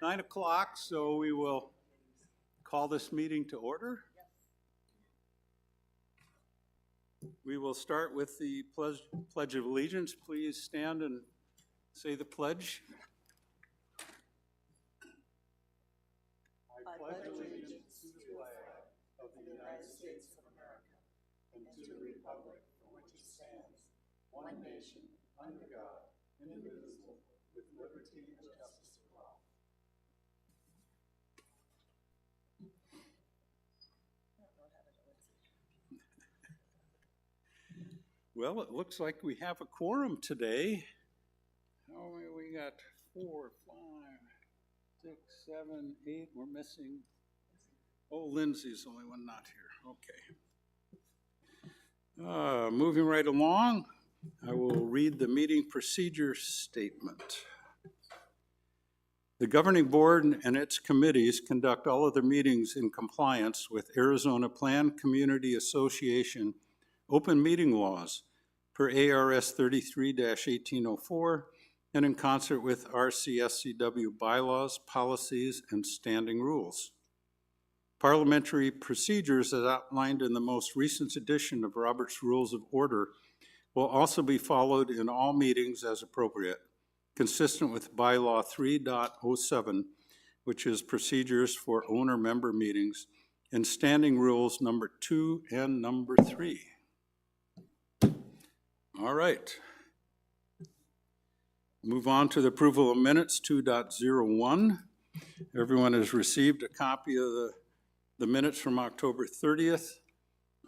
9 o'clock, so we will call this meeting to order. We will start with the Pledge of Allegiance. Please stand and say the pledge. I pledge allegiance to the flag of the United States of America and to the republic for which it stands, one nation, under God, indivisible, with liberty and justice for all. Well, it looks like we have a quorum today. Oh, we got 4, 5, 6, 7, 8. We're missing. Oh, Lindsay's the only one not here. Okay. Moving right along, I will read the meeting procedure statement. The governing board and its committees conduct all of their meetings in compliance with Arizona Plan Community Association open meeting laws per ARS 33-1804 and in concert with RCSCW bylaws, policies, and standing rules. Parliamentary procedures as outlined in the most recent edition of Robert's Rules of Order will also be followed in all meetings as appropriate, consistent with Bylaw 3.07, which is procedures for owner-member meetings, and Standing Rules number 2 and number 3. All right. Move on to the approval of minutes 2.01. Everyone has received a copy of the minutes from October 30th.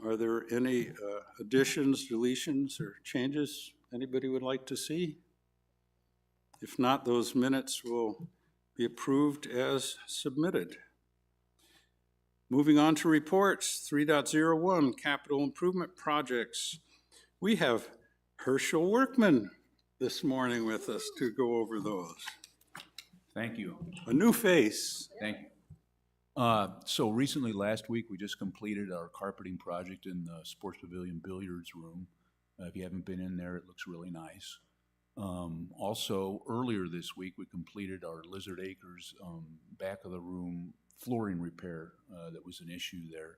Are there any additions, deletions, or changes anybody would like to see? If not, those minutes will be approved as submitted. Moving on to reports, 3.01, capital improvement projects. We have Herschel Workman this morning with us to go over those. Thank you. A new face. Thank you. So recently, last week, we just completed our carpeting project in the Sports Pavilion Billiards Room. If you haven't been in there, it looks really nice. Also, earlier this week, we completed our Lizard Acres back of the room flooring repair that was an issue there.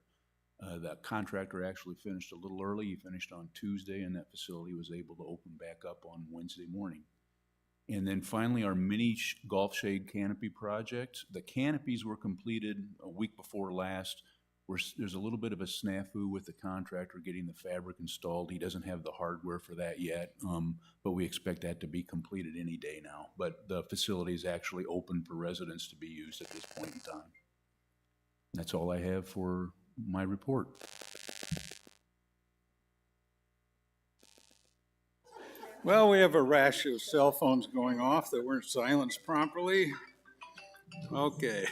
That contractor actually finished a little early. He finished on Tuesday, and that facility was able to open back up on Wednesday morning. And then finally, our mini golf shade canopy project. The canopies were completed a week before last. There's a little bit of a snafu with the contractor getting the fabric installed. He doesn't have the hardware for that yet, but we expect that to be completed any day now. But the facility is actually open for residents to be used at this point in time. That's all I have for my report. Well, we have a rash of cell phones going off that weren't silenced properly. Okay.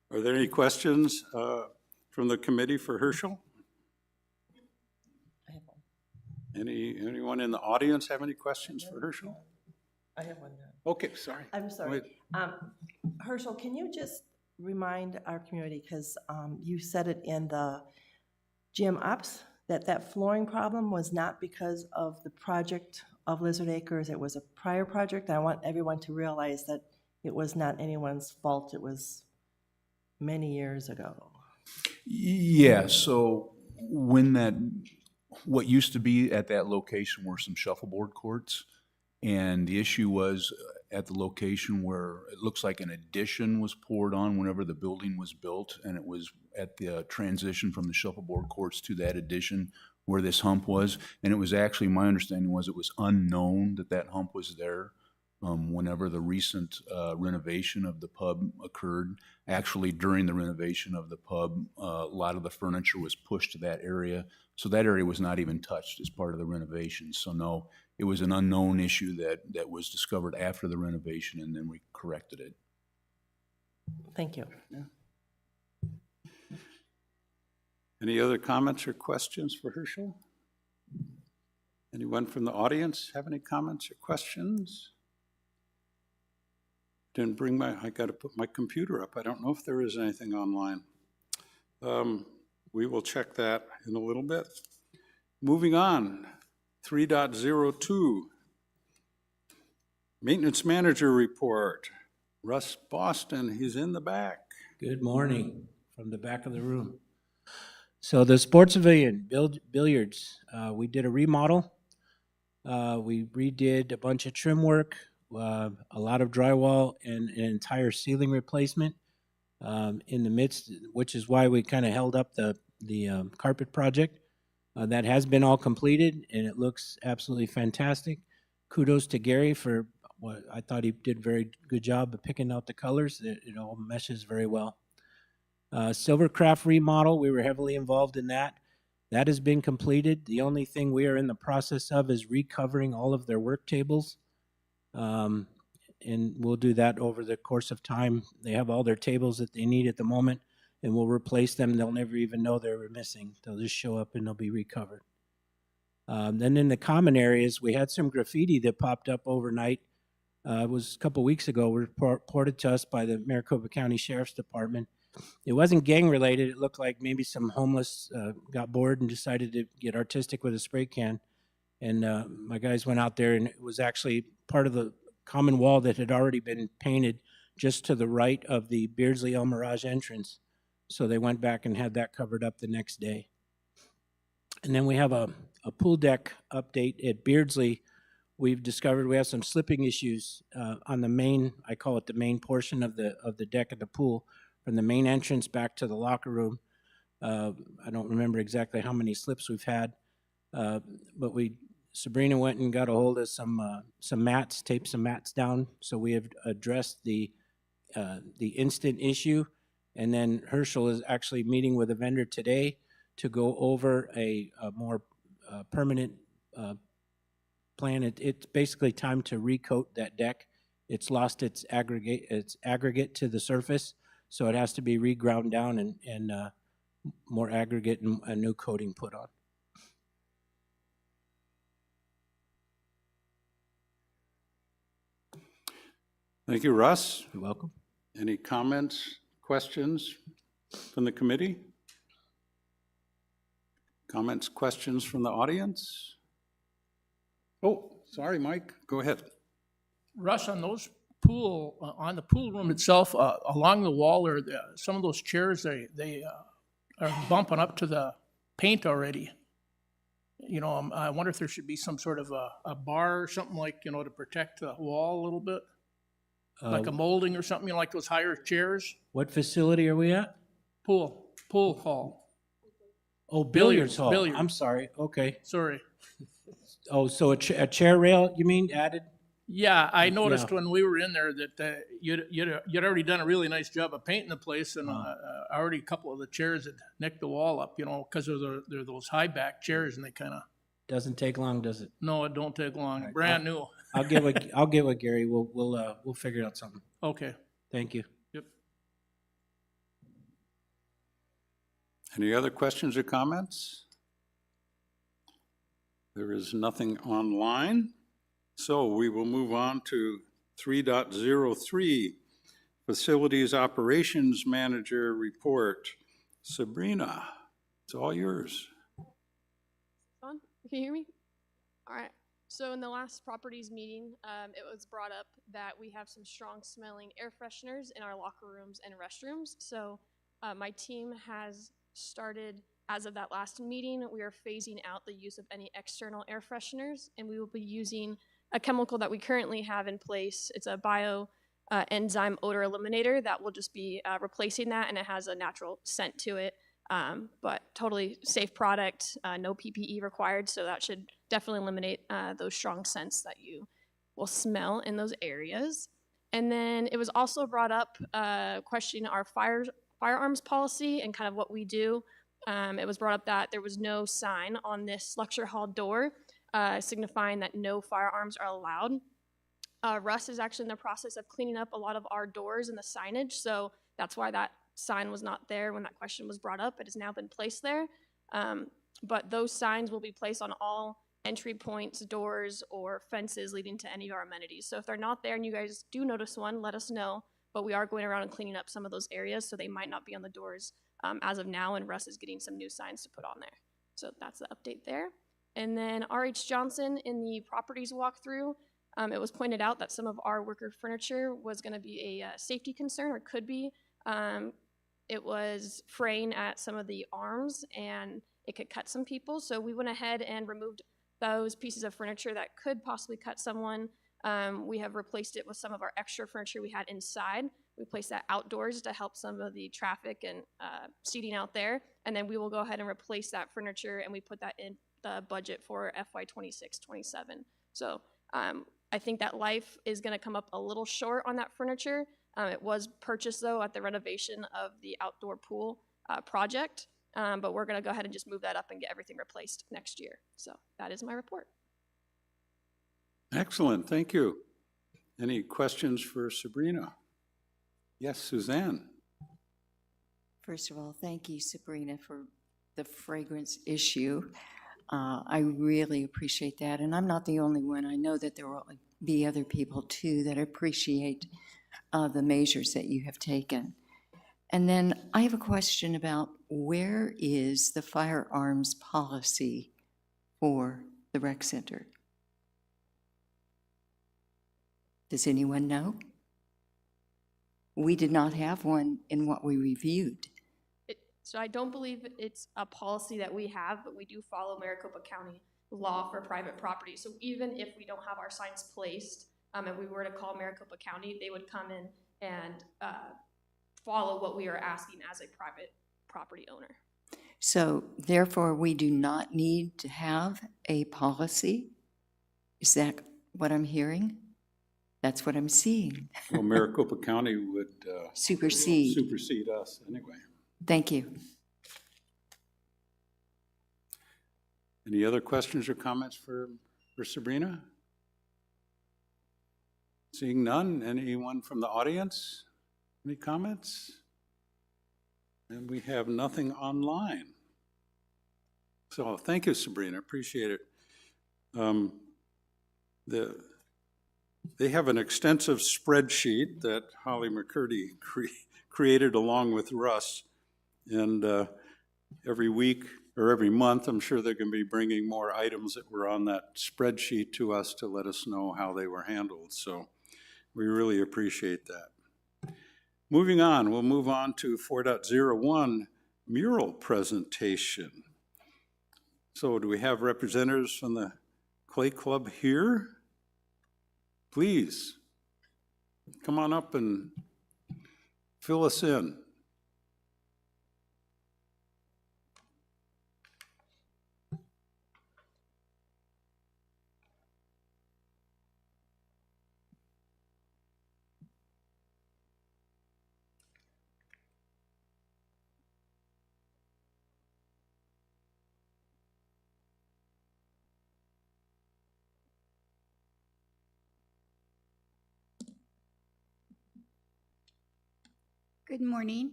Are there any questions from the committee for Herschel? I have one. Anyone in the audience have any questions for Herschel? I have one now. Okay, sorry. I'm sorry. Herschel, can you just remind our community, because you said it in the gym ops, that flooring problem was not because of the project of Lizard Acres. It was a prior project. I want everyone to realize that it was not anyone's fault. It was many years ago. Yeah, so what used to be at that location were some shuffleboard courts, and the issue was at the location where it looks like an addition was poured on whenever the building was built, and it was at the transition from the shuffleboard courts to that addition where this hump was, and it was actually, my understanding was it was unknown that hump was there whenever the recent renovation of the pub occurred. Actually, during the renovation of the pub, a lot of the furniture was pushed to that area, so that area was not even touched as part of the renovation. So no, it was an unknown issue that was discovered after the renovation, and then we corrected it. Thank you. Yeah. Any other comments or questions for Herschel? Anyone from the audience have any comments or questions? Didn't bring I got to put my computer up. I don't know if there is anything online. We will check that in a little bit. Moving on, 3.02. Maintenance manager report. Russ Boston, he's in the back. Good morning from the back of the room. So the Sports Pavilion billiards, we did a remodel. We redid a bunch of trim work, a lot of drywall, and an entire ceiling replacement in the midst, which is why we kind of held up the carpet project. That has been all completed, and it looks absolutely fantastic. Kudos to Gary for what I thought he did a very good job of picking out the colors. It all meshes very well. Silvercraft remodel, we were heavily involved in that. That has been completed. The only thing we are in the process of is recovering all of their work tables. And we'll do that over the course of time. They have all their tables that they need at the moment, and we'll replace them. They'll never even know they were missing. They'll just show up and they'll be recovered. Then in the common areas, we had some graffiti that popped up overnight. It was a couple weeks ago, reported to us by the Maricopa County Sheriff's Department. It wasn't gang related. It looked like maybe some homeless got bored and decided to get artistic with a spray can. And my guys went out there, and it was actually part of the common wall that had already been painted just to the right of the Beardsley El Mirage entrance. So they went back and had that covered up the next day. And then we have a pool deck update at Beardsley. We've discovered we have some slipping issues on the main, I call it the main portion of the deck of the pool, from the main entrance back to the locker room. I don't remember exactly how many slips we've had, but Sabrina went and got a hold of some mats, taped some mats down. So we have addressed the instant issue. And then Herschel is actually meeting with a vendor today to go over a more permanent plan. It's basically time to recoat that deck. It's lost its aggregate to the surface, so it has to be reground down and more aggregate and a new coating put on. Thank you, Russ. You're welcome. Any comments, questions from the committee? Comments, questions from the audience? Oh, sorry, Mike, go ahead. Russ, on those on the pool room itself, along the wall, or some of those chairs, they are bumping up to the paint already. You know, I wonder if there should be some sort of a bar or something, like, you know, to protect the wall a little bit, like a molding or something, you know, like those higher chairs. What facility are we at? Pool hall. Oh, billiards hall. Billiards. I'm sorry. Okay. Sorry. Oh, so a chair rail, you mean, added? Yeah, I noticed Yeah. when we were in there that you'd already done a really nice job of painting the place, and already a couple of the chairs had nicked the wall up, you know, because they're those high back chairs, and they kind of. Doesn't take long, does it? No, it don't take long. right. Brand new. I'll get with Gary. We'll figure out something. Okay. Thank you. Yep. Any other questions or comments? There is nothing online, so we will move on to 3.03, Facilities Operations Manager Report. Sabrina, it's all yours. On? Can you hear me? All right. So in the last properties meeting, it was brought up that we have some strong smelling air fresheners in our locker rooms and restrooms. So my team has started, as of that last meeting, we are phasing out the use of any external air fresheners, and we will be using a chemical that we currently have in place. It's a bio enzyme odor eliminator that will just be replacing that, and it has a natural scent to it. But totally safe product, no PPE required, so that should definitely eliminate those strong scents that you will smell in those areas. And then it was also brought up questioning our firearms policy and kind of what we do. It was brought up that there was no sign on this lecture hall door signifying that no firearms are allowed. Russ is actually in the process of cleaning up a lot of our doors and the signage, so that's why that sign was not there when that question was brought up. It has now been placed there. But those signs will be placed on all entry points, doors, or fences leading to any of our amenities. So if they're not there and you guys do notice one, let us know. But we are going around and cleaning up some of those areas, so they might not be on the doors as of now, and Russ is getting some new signs to put on there. So that's the update there. And then R.H. Johnson in the properties walkthrough, It was pointed out that some of our worker furniture was going to be a safety concern, or could be. It was fraying at some of the arms, and it could cut some people. So we went ahead and removed those pieces of furniture that could possibly cut someone. We have replaced it with some of our extra furniture we had inside. We placed that outdoors to help some of the traffic and seating out there. And then we will go ahead and replace that furniture, and we put that in the budget for FY 26-27. So I think that life is going to come up a little short on that furniture. It was purchased, though, at the renovation of the outdoor pool project. But we're going to go ahead and just move that up and get everything replaced next year. So that is my report. Excellent, thank you. Any questions for Sabrina? Yes, Suzanne? First of all, thank you, Sabrina, for the fragrance issue. I really appreciate that, and I'm not the only one. I know that there will be other people too that appreciate the measures that you have taken. And then I have a question about where is the firearms policy for the rec center? Does anyone know? We did not have one in what we reviewed. So I don't believe it's a policy that we have, but we do follow Maricopa County law for private property. So even if we don't have our signs placed, and we were to call Maricopa County, they would come in and follow what we are asking as a private property owner. So therefore, we do not need to have a policy? Is that what I'm hearing? That's what I'm seeing. Well, Maricopa County would Supersede. supersede us anyway. Thank you. Any other questions or comments for Sabrina? Seeing none, anyone from the audience? Any comments? And we have nothing online. So thank you, Sabrina, appreciate it. They have an extensive spreadsheet that Holly McCurdy created along with Russ. And every week or every month, I'm sure they're going to be bringing more items that were on that spreadsheet to us to let us know how they were handled. So we really appreciate that. Moving on, we'll move on to 4.01 mural presentation. So do we have representatives from the Clay Club here? Please, come on up and fill us in. Good morning.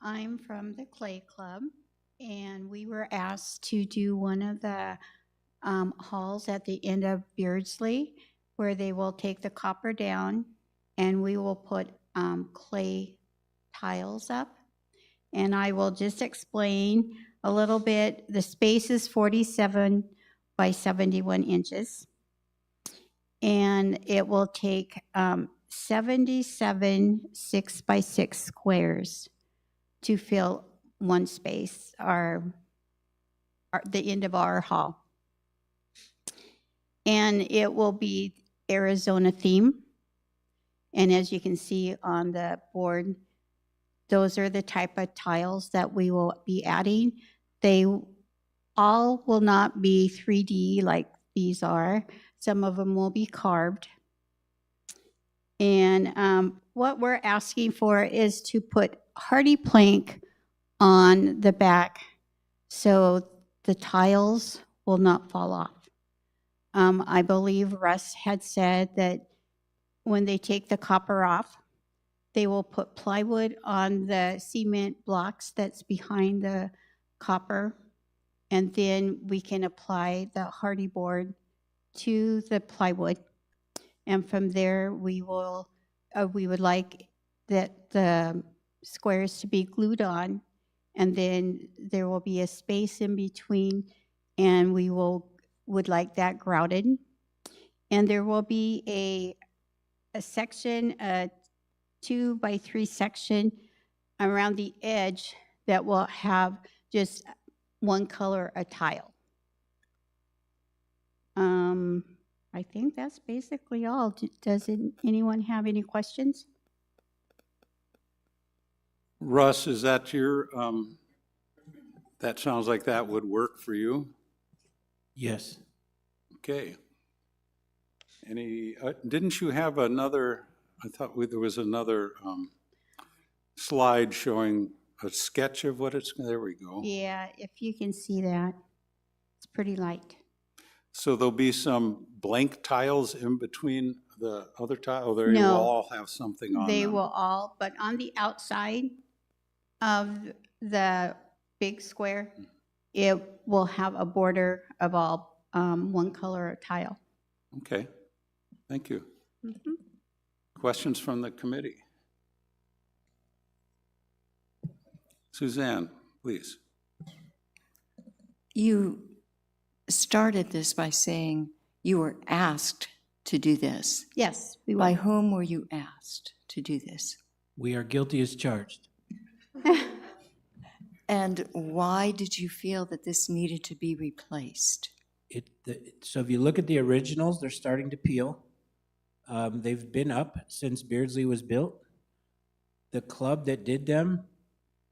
I'm from the Clay Club, and we were asked to do one of the halls at the end of Beardsley, where they will take the copper down and we will put clay tiles up. And I will just explain a little bit. The space is 47 by 71 inches. And it will take 77 6x6 squares to fill one space, the end of our hall. And it will be Arizona theme. And as you can see on the board, those are the type of tiles that we will be adding. They all will not be 3D like these are. Some of them will be carved. And what we're asking for is to put hardy plank on the back so the tiles will not fall off. I believe Russ had said that when they take the copper off, they will put plywood on the cement blocks that's behind the copper, and then we can apply the hardy board to the plywood. And from there, we would like that the squares to be glued on, and then there will be a space in between, and we would like that grouted. And there will be a section, a 2x3 section around the edge that will have just one color, a tile. I think that's basically all. Anyone have any questions? Russ, is that your, that sounds like that would work for you? Yes. Okay. Didn't you have another, I thought there was another slide showing a sketch of what it's, there we go. Yeah, if you can see that, it's pretty light. So there'll be some blank tiles in between the other tile, or they will No. all have something on them? They will all, but on the outside of the big square, it will have a border of all one color tile. Okay, thank you. Mhm. Questions from the committee? Suzanne, please. You started this by saying you were asked to do this. Yes, we By will. whom were you asked to do this? We are guilty as charged. And why did you feel that this needed to be replaced? So if you look at the originals, they're starting to peel. They've been up since Beardsley was built. The club that did them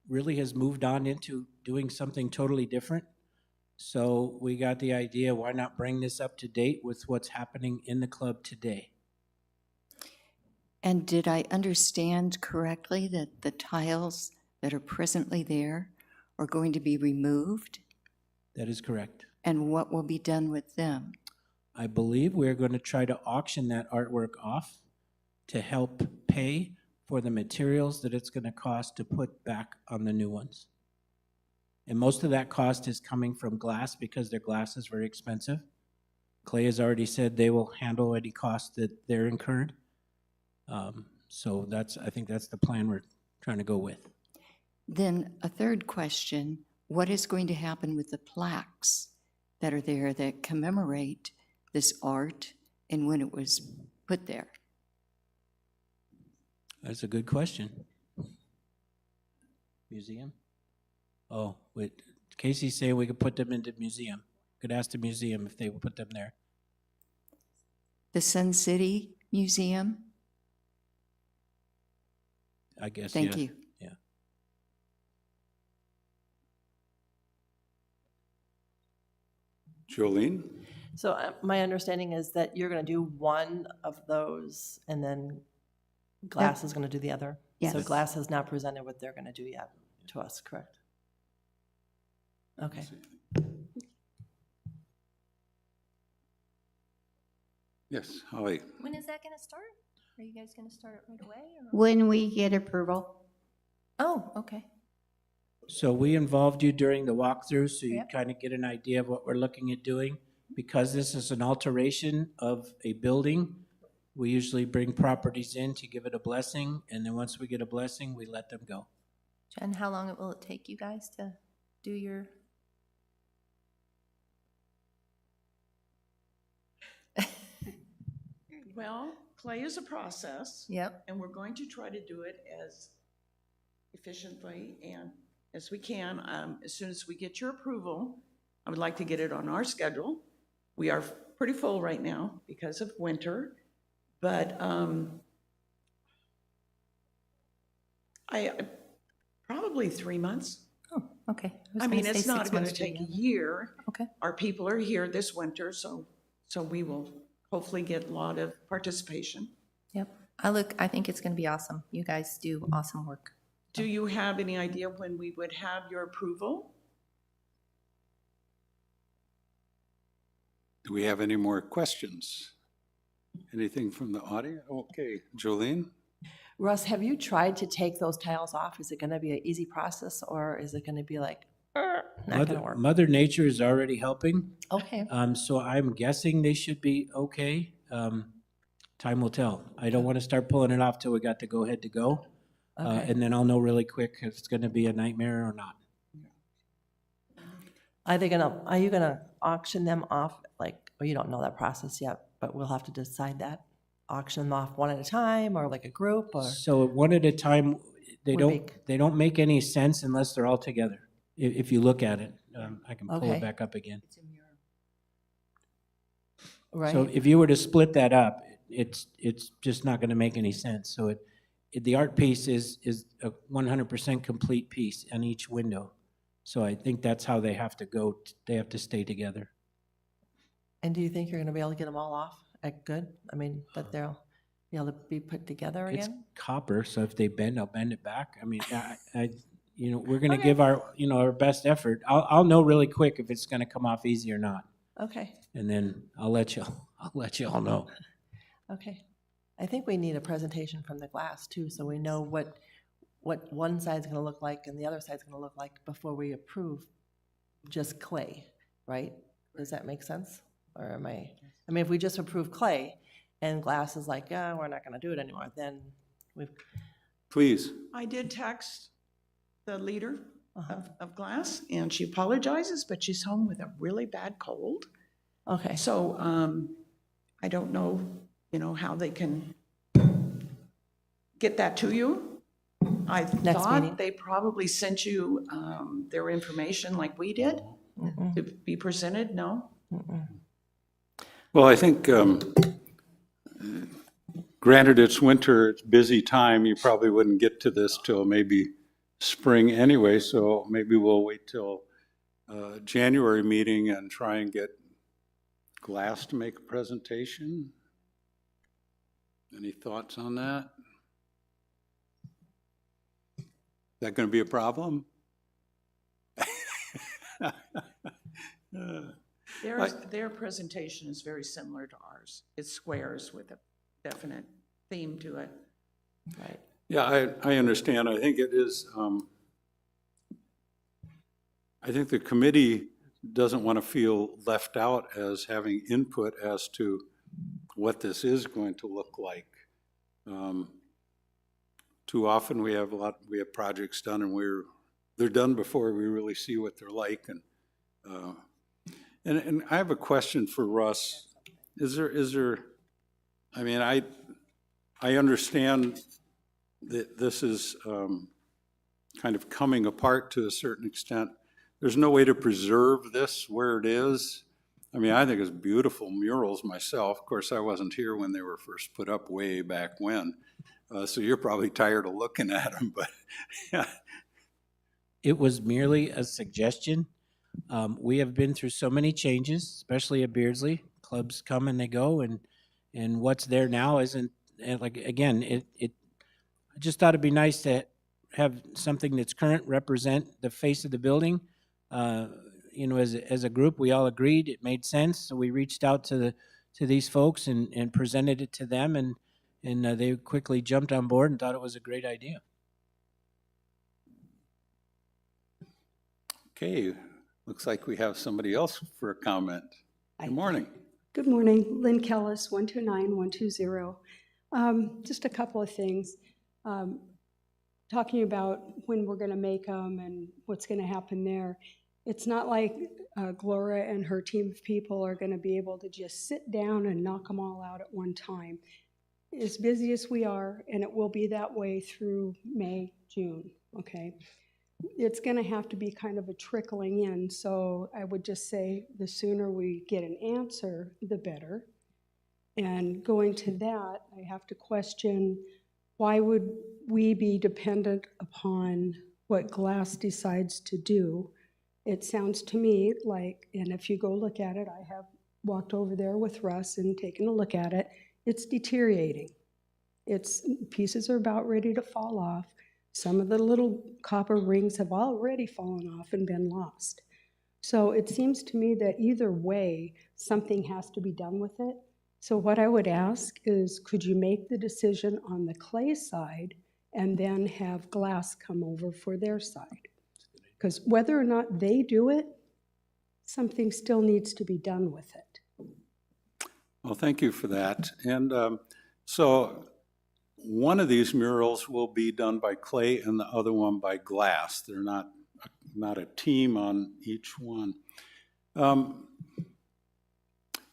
really has moved on into doing something totally different. So we got the idea, why not bring this up to date with what's happening in the club today? And did I understand correctly that the tiles that are presently there are going to be removed? That is correct. And what will be done with them? I believe we're going to try to auction that artwork off to help pay for the materials that it's going to cost to put back on the new ones. And most of that cost is coming from glass because their glass is very expensive. Clay has already said they will handle any cost that they're incurred. So I think that's the plan we're trying to go with. Then a third question, what is going to happen with the plaques that are there that commemorate this art and when it was put there? That's a good question. Museum? Oh, wait, Casey's saying we could put them into museum. Could ask the museum if they would put them there. The Sun City Museum? I guess, Thank yeah. you. Yeah. Jolene? So my understanding is that you're going to do one of those and then Glass is going to do the other? So Yes. Glass has not presented what they're going to do yet to us, correct? Okay. Yes, Holly. When is that gonna start? Are you guys gonna start it right away? Or? When we get approval. Oh, okay. So we involved you during the walkthrough, so you Yep. kind of get an idea of what we're looking at doing. Because this is an alteration of a building, we usually bring properties in to give it a blessing, and then once we get a blessing, we let them go. Jen, how long will it take you guys to do your? Well, clay is a process, Yep. and we're going to try to do it as efficiently and as we can. As soon as we get your approval, I would like to get it on our schedule. We are pretty full right now because of winter, but probably 3 months. Oh, okay. was I mean, gonna say it's not 6 going to months take a the other. year. Okay. Our people are here this winter, so we will hopefully get a lot of participation. Yep. I think it's gonna be awesome. You guys do awesome work. Do you have any idea when we would have your approval? Do we have any more questions? Anything from the audience? Okay, Jolene? Russ, have you tried to take those tiles off? Is it going to be an easy process or is it going to be like, not going to work? Mother Nature is already helping, Okay. so I'm guessing they should be okay. Time will tell. I don't want to start pulling it off till we got the go-ahead to go. Okay. And then I'll know really quick if it's going to be a nightmare or not. Are you gonna auction them off, like, oh, you don't know that process yet, but we'll have to decide that. Auction them off one at a time, or like a group, or, So one at a time, Would make- they don't make any sense unless they're all together. If you look at it, I can pull Okay. it back up again. right? So if you were to split that up, it's just not going to make any sense. So the art piece is a 100% complete piece on each window. So I think that's how they have to go. They have to stay together. And do you think you're gonna be able to get them all off at good? I mean, that they'll be able to be put together It's again? copper, so if they bend, I'll bend it back. I mean, we're going to give our best effort. I'll know really quick if it's going to come off easy or not, Okay, and then I'll let you all know. okay. I think we need a presentation from the glass too, so we know what one side's gonna look like and the other side's gonna look like before we approve just clay, right? Does that make sense? Or am I mean, if we just approve clay and glass is like, yeah, we're not gonna do it anymore, then we've, Please. I did text the leader uh-huh. of Glass, and she apologizes, but she's home with a really bad cold. Okay, So I don't know, how they can get that to you. I meeting. thought they probably sent you their information like we did Mm-mm, to be presented, no? mm-mm. Well, I think, granted it's winter, it's busy time, you probably wouldn't get to this till maybe spring anyway, so maybe we'll wait till January meeting and try and get Glass to make a presentation. Any thoughts on that? Is that going to be a problem? Their presentation is very similar to ours. It's squares with a definite theme to it. Right. Yeah, I understand. I think it is, I think the committee doesn't want to feel left out as having input as to what this is going to look like. Too often we have projects done and they're done before we really see what they're like. And I have a question for Russ. Is there, I mean, I understand that this is kind of coming apart to a certain extent. There's no way to preserve this where it is. I mean, I think it's beautiful murals myself. Of course, I wasn't here when they were first put up way back when. So you're probably tired of looking at them, but It was merely a suggestion. We have been through so many changes, especially at Beardsley. Clubs come and they go, and what's there now isn't, like, again, I just thought it'd be nice to have something that's current, represent the face of the building. As a group, we all agreed it made sense, so we reached out to these folks and presented it to them, and they quickly jumped on board and thought it was a great idea. okay, looks like we have somebody else for a comment. Good morning. Good morning, Lynn Kellis, 129-120. Just a couple of things. Talking about when we're going to make them and what's going to happen there. It's not like Gloria and her team of people are going to be able to just sit down and knock them all out at one time. As busy as we are, and it will be that way through May, June, okay? It's going to have to be kind of a trickling in, so I would just say the sooner we get an answer, the better. And going to that, I have to question, why would we be dependent upon what Glass decides to do? It sounds to me like, and if you go look at it, I have walked over there with Russ and taken a look at it, it's deteriorating. Pieces are about ready to fall off. Some of the little copper rings have already fallen off and been lost. So it seems to me that either way, something has to be done with it. So what I would ask is, could you make the decision on the clay side and then have Glass come over for their side? Because whether or not they do it, something still needs to be done with it. Well, thank you for that. And so one of these murals will be done by clay and the other one by Glass. They're not a team on each one.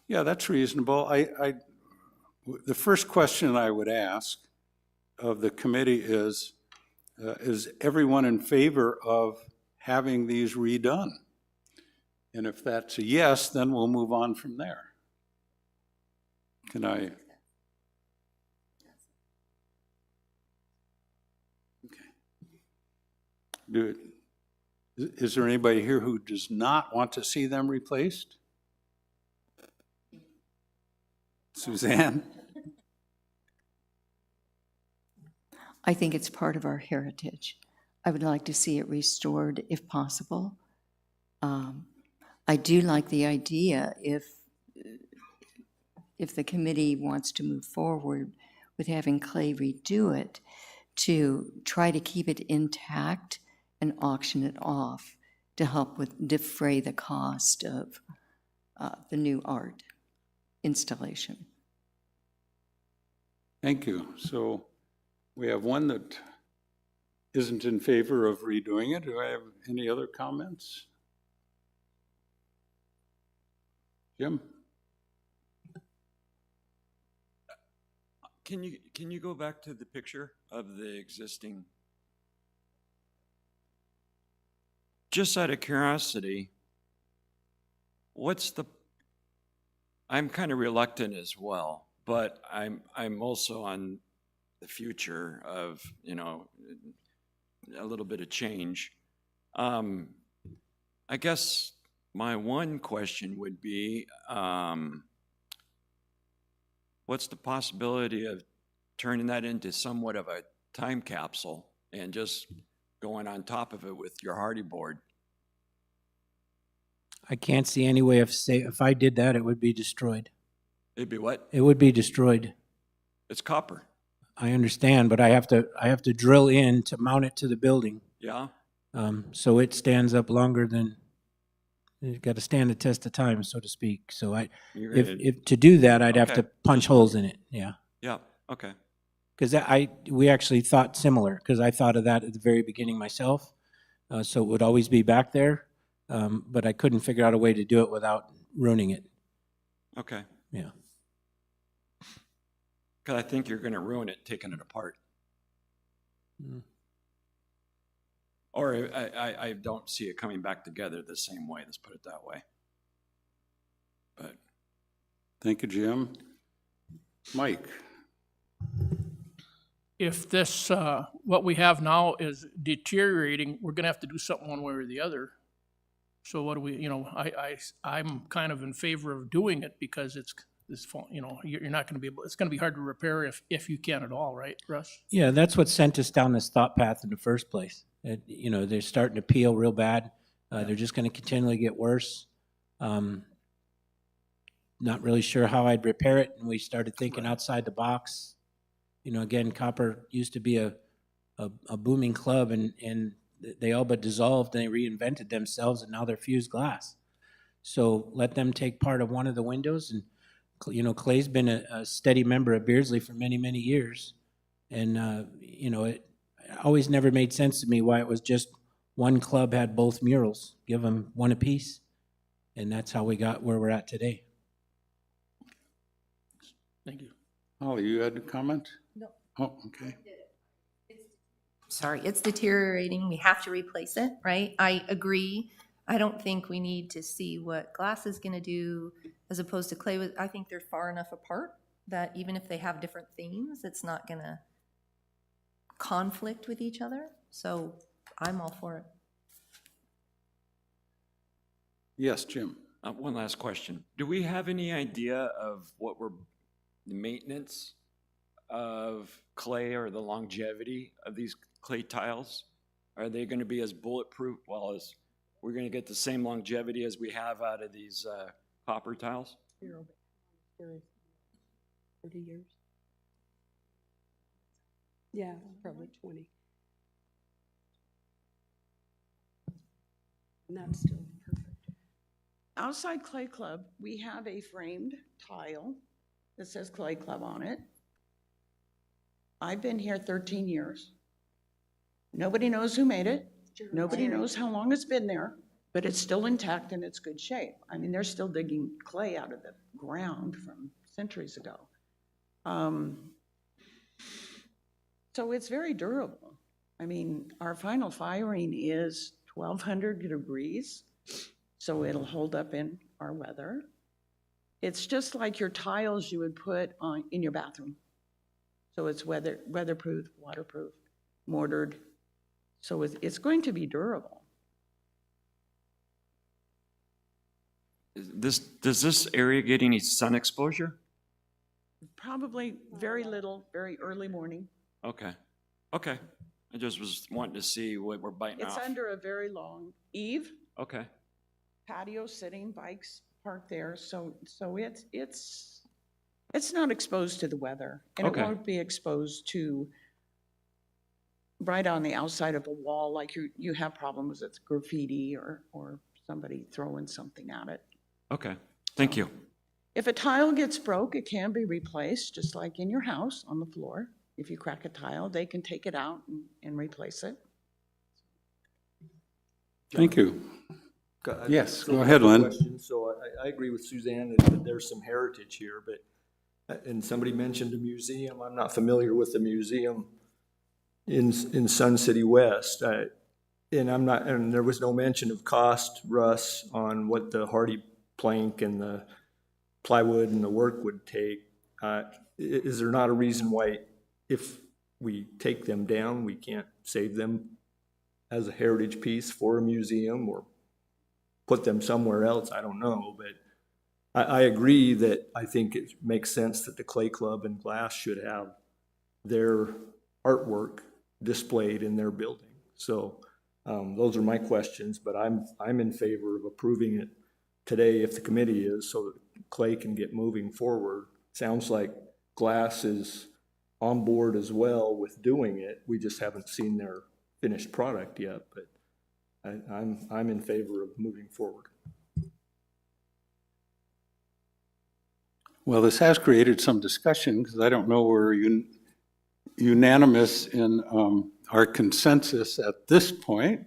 Yeah, that's reasonable. The first question I would ask of the committee is everyone in favor of having these redone? And if that's a yes, then we'll move on from there. Can I? Okay. Is there anybody here who does not want to see them replaced? Suzanne? I think it's part of our heritage. I would like to see it restored if possible. I do like the idea if the committee wants to move forward with having Clay redo it, to try to keep it intact and auction it off to help with defray the cost of the new art installation. Thank you. So we have one that isn't in favor of redoing it. Do I have any other comments? Jim? Can you go back to the picture of the existing? Just out of curiosity, I'm kind of reluctant as well, but I'm also on the future of, a little bit of change. I guess my one question would be, what's the possibility of turning that into somewhat of a time capsule and just going on top of it with your hardy board? I can't see any way if I did that, it would be destroyed. It'd be what? It would be destroyed. It's copper. I understand, but I have to drill in to mount it to the building. Yeah? So it stands up longer than, it's got to stand the test of time, so to speak. So if to do that, I'd have to Okay. punch holes in it. Yeah. Yeah, okay. Because we actually thought similar, because I thought of that at the very beginning myself. So it would always be back there, but I couldn't figure out a way to do it without ruining it. Okay. Yeah. Because I think you're going to ruin it taking it apart. Mm. Or I don't see it coming back together the same way, let's put it that way. But Thank you, Jim. Mike? If this, what we have now is deteriorating, we're gonna have to do something one way or the other. So what do we, I'm kind of in favor of doing it because you're not gonna be able, it's gonna be hard to repair if you can at all, right, Russ? Yeah, that's what sent us down this thought path in the first place. They're starting to peel real bad. They're just going to continually get worse. Not really sure how I'd repair it, and we started thinking outside the box. Again, copper used to be a booming club, and they all but dissolved, and they reinvented themselves, and now they're fused glass. So let them take part of one of the windows, and Clay's been a steady member of Beardsley for many, many years, and it always never made sense to me why it was just one club had both murals. Give them one apiece, and that's how we got where we're at today. Thank you. Holly, you had a comment? No. Oh, okay. Sorry, it's deteriorating. We have to replace it, right? I agree. I don't think we need to see what glass is going to do as opposed to clay. I think they're far enough apart that even if they have different themes, it's not going to conflict with each other. So I'm all for it. Yes, Jim. one last question. Do we have any idea of what the maintenance of clay or the longevity of these clay tiles? Are they going to be as bulletproof, as we're going to get the same longevity as we have out of these copper tiles? 30 years. Yeah, probably 20. And that's still perfect. Outside Clay Club, we have a framed tile that says Clay Club on it. I've been here 13 years. Nobody knows who made it. Nobody knows how long it's been there. but it's still intact and it's good shape. I mean, they're still digging clay out of the ground from centuries ago. So it's very durable. I mean, our final firing is 1,200 degrees, so it'll hold up in our weather. It's just like your tiles you would put on in your bathroom. So it's weatherproof, waterproof, mortared. So it's going to be durable. Does this area get any sun exposure? Probably very little, very early morning. Okay, okay. I just was wanting to see what we're biting It's off. under a very long eave, Okay, patio sitting, bikes parked there, so it's not exposed to the weather. And it Okay. won't be exposed to right on the outside of a wall like you have problems with graffiti or somebody throwing something at it. okay. Thank you. If a tile gets broke, it can be replaced, just like in your house on the floor. If you crack a tile, they can take it out and replace it. Thank you. Yes, So go I ahead, have a Lynn. question. So I agree with Suzanne that there's some heritage here, but, and somebody mentioned a museum. I'm not familiar with the museum in Sun City West. And there was no mention of cost, Russ, on what the hardy plank and the plywood and the work would take. Is there not a reason why if we take them down, we can't save them as a heritage piece for a museum or put them somewhere else? I don't know, but I agree that I think it makes sense that the Clay Club and Glass should have their artwork displayed in their building. So those are my questions, but I'm in favor of approving it today if the committee is, so that Clay can get moving forward. Sounds like Glass is on board as well with doing it. We just haven't seen their finished product yet, but I'm in favor of moving forward. Well, this has created some discussion because I don't know we're unanimous in our consensus at this point.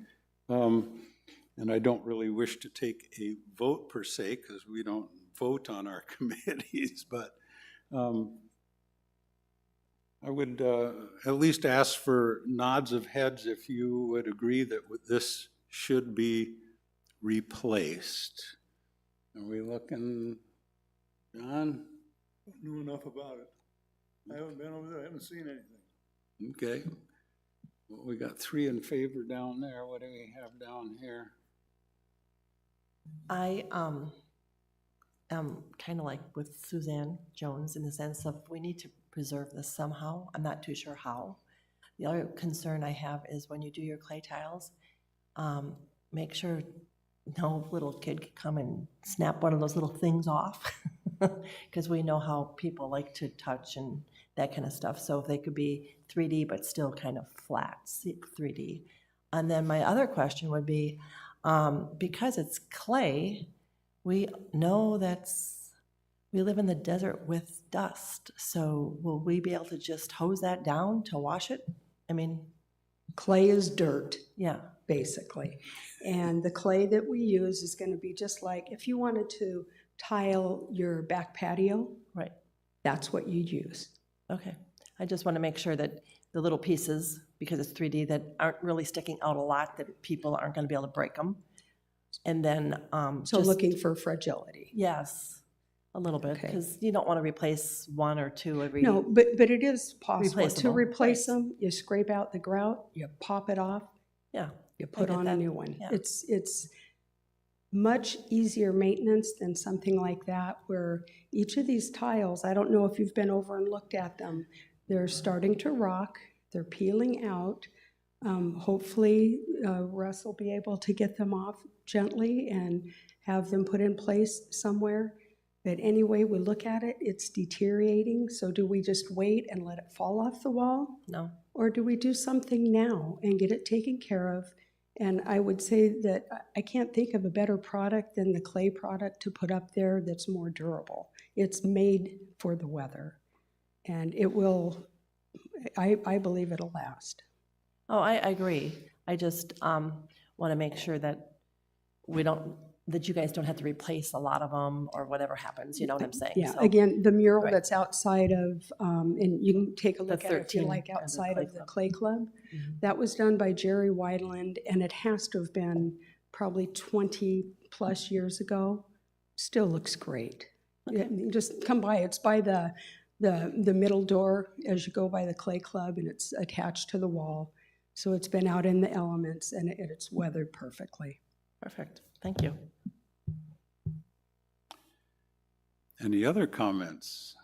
And I don't really wish to take a vote per se because we don't vote on our committees, but I would at least ask for nods of heads if you would agree that this should be replaced. Are we looking, John? Don't know enough about it. I haven't been over there, I haven't seen anything. Okay. Well, we got 3 in favor down there. What do we have down here? I am kind of like with Suzanne Jones in the sense of we need to preserve this somehow. I'm not too sure how. The other concern I have is when you do your clay tiles, make sure no little kid can come and snap one of those little things off because we know how people like to touch and that kind of stuff. So if they could be 3D but still kind of flat 3D. And then my other question would be, because it's clay, we know we live in the desert with dust. So will we be able to just hose that down to wash it? I mean, Clay is dirt, yeah. basically. And the clay that we use is going to be just like if you wanted to tile your back patio, Right. that's what you'd use. Okay. I just want to make sure that the little pieces, because it's 3D, that aren't really sticking out a lot, that people aren't going to be able to break them. And then So just- looking for fragility. Yes, a little bit, Okay. because you don't want to replace 1 or 2 every. No, but it is possible to Replaceable, replace right. them. You scrape out the grout, you pop it off, Yeah. you put get on a that. new one. Yeah. It's much easier maintenance than something like that where each of these tiles, I don't know if you've been over and looked at them, they're starting to rock, they're peeling out. Hopefully Russ will be able to get them off gently and have them put in place somewhere. But anyway, we look at it, it's deteriorating, so do we just wait and let it fall off the wall? No. Or do we do something now and get it taken care of? And I would say that I can't think of a better product than the clay product to put up there that's more durable. It's made for the weather. And it will, I believe it'll last. Oh, I agree. I just want to make sure that we don't, that you guys don't have to replace a lot of them or whatever happens, you know what I'm saying? Yeah, So- again, the mural Right. that's outside of, and you can take a look at it if you 13 like, of the outside Clay of the Club. Clay Club. Mhm. That was done by Jerry Weidland, and it has to have been probably 20-plus years ago. Still looks great. Yeah, you just come by, it's by the middle door as you go by the Clay Club, and it's attached to the wall. So it's been out in the elements, and it's weathered perfectly. Perfect, thank you. Any other comments?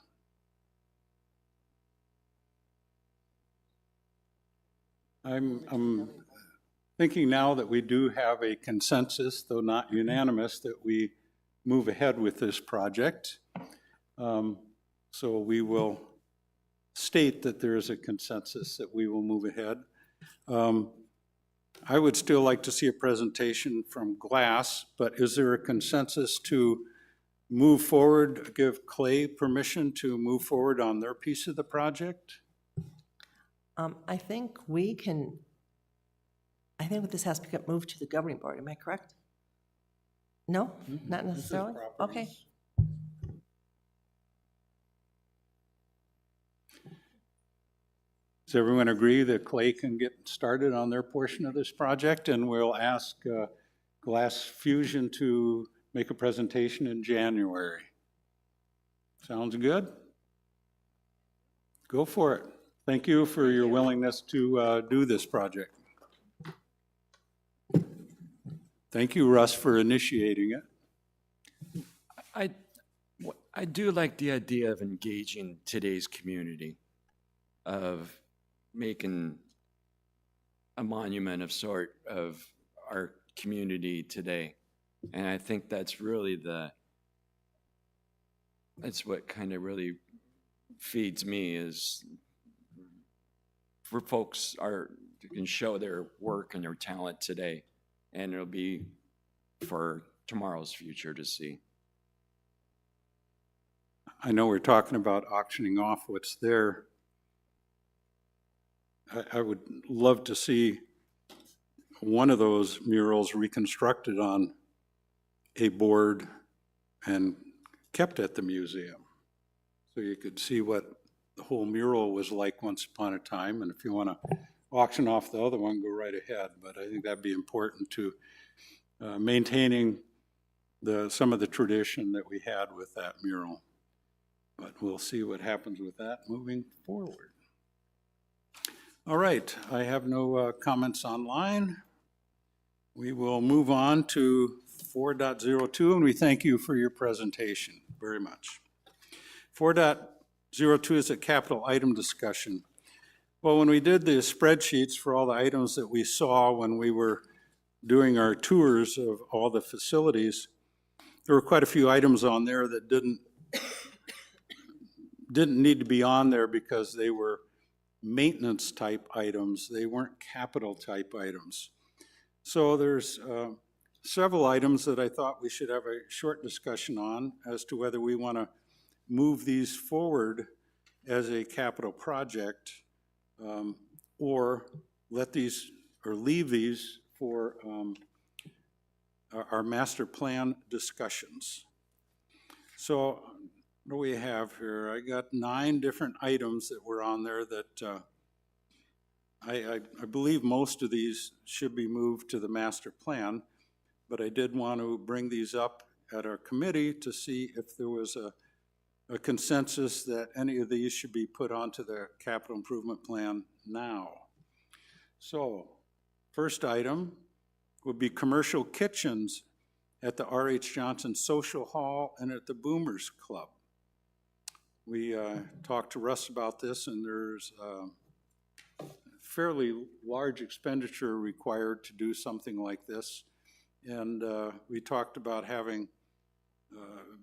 I'm thinking now that we do have a consensus, though not unanimous, that we move ahead with this project. So we will state that there is a consensus that we will move ahead. I would still like to see a presentation from Glass, but is there a consensus to move forward, give Clay permission to move forward on their piece of the project? I think this has to get moved to the governing board, am I correct? No, not This is necessarily? Okay. properties. Does everyone agree that Clay can get started on their portion of this project? And we'll ask Glass Fusion to make a presentation in January. Sounds good? Go for it. Thank you for your willingness to do this project. Thank you, Russ, for initiating it. I do like the idea of engaging today's community, of making a monument of sort of our community today. And I think that's really that's what kind of really feeds me, is for folks can show their work and their talent today, and it'll be for tomorrow's future to see. I know we're talking about auctioning off what's there. I would love to see one of those murals reconstructed on a board and kept at the museum. So you could see what the whole mural was like once upon a time. And if you want to auction off the other one, go right ahead. But I think that'd be important to maintaining some of the tradition that we had with that mural. But we'll see what happens with that moving forward. All right, I have no comments online. We will move on to 4.02, and we thank you for your presentation very much. 4.02 is a capital item discussion. Well, when we did the spreadsheets for all the items that we saw when we were doing our tours of all the facilities, there were quite a few items on there that didn't need to be on there because they were maintenance type items. They weren't capital type items. So there's several items that I thought we should have a short discussion on as to whether we want to move these forward as a capital project or leave these for our master plan discussions. So what do we have here? I got 9 different items that were on there that I believe most of these should be moved to the master plan, but I did want to bring these up at our committee to see if there was a consensus that any of these should be put onto the capital improvement plan now. So, first item would be commercial kitchens at the R.H. Johnson Social Hall and at the Boomers Club. We talked to Russ about this, and there's a fairly large expenditure required to do something like this. And we talked about having,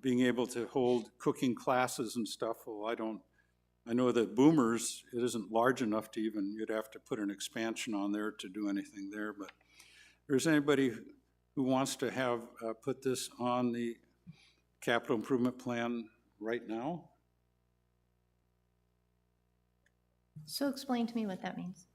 being able to hold cooking classes and stuff. Well, I know that Boomers, it isn't large enough to even, you'd have to put an expansion on there to do anything there. But if there's anybody who wants to have, put this on the capital improvement plan right now? So explain to me what that means.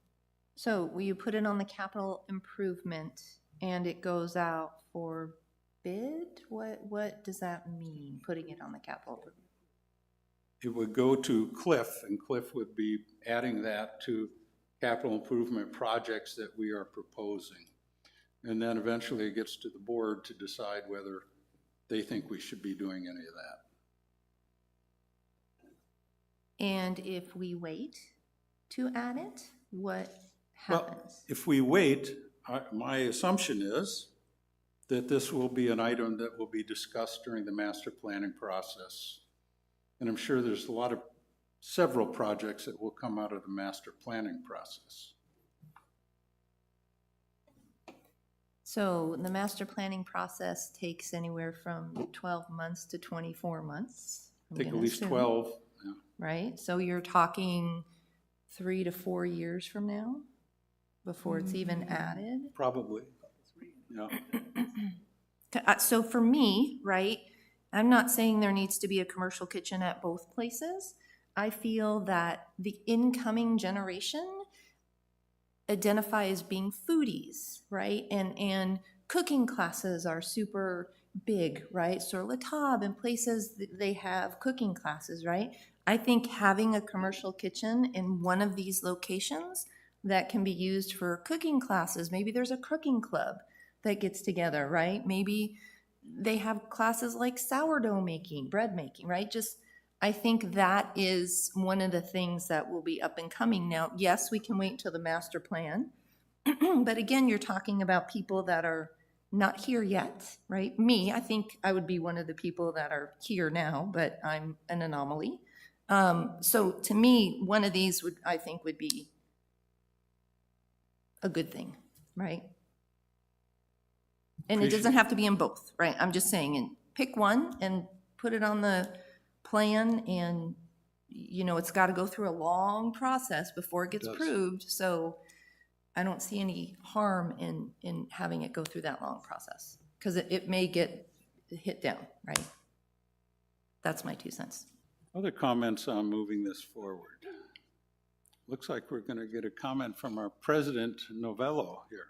So will you put it on the capital improvement and it goes out for bid? What does that mean, putting it on the capital? It would go to Cliff, and Cliff would be adding that to capital improvement projects that we are proposing. And then eventually it gets to the board to decide whether they think we should be doing any of that. And if we wait to add it, what Well, happens? if we wait, my assumption is that this will be an item that will be discussed during the master planning process. And I'm sure there's several projects that will come out of the master planning process. So the master planning process takes anywhere from 12 months to 24 months. I I'm think at gonna least assume, 12, yeah. Right? So you're talking 3 to 4 years from now before it's even added? Probably, yeah. So for me, right, I'm not saying there needs to be a commercial kitchen at both places. I feel that the incoming generation identify as being foodies, right? And cooking classes are super big, right? Sur La Table and places, they have cooking classes, right? I think having a commercial kitchen in one of these locations that can be used for cooking classes, maybe there's a cooking club that gets together, right? Maybe they have classes like sourdough making, bread making, right? Just, I think that is one of the things that will be up and coming. Now, yes, we can wait until the master plan, but again, you're talking about people that are not here yet, right? Me, I think I would be one of the people that are here now, but I'm an anomaly. So to me, one of these would, I think, would be a good thing, right? And it doesn't have to be in both, right? I'm just saying, and pick one and put it on the plan, and, you know, it's got to go through a long process before it gets approved, so I don't see any harm in having it go through that long process, because it may get hit down, right? That's my 2 cents. Other comments on moving this forward? Looks like we're going to get a comment from our president, Novello, here.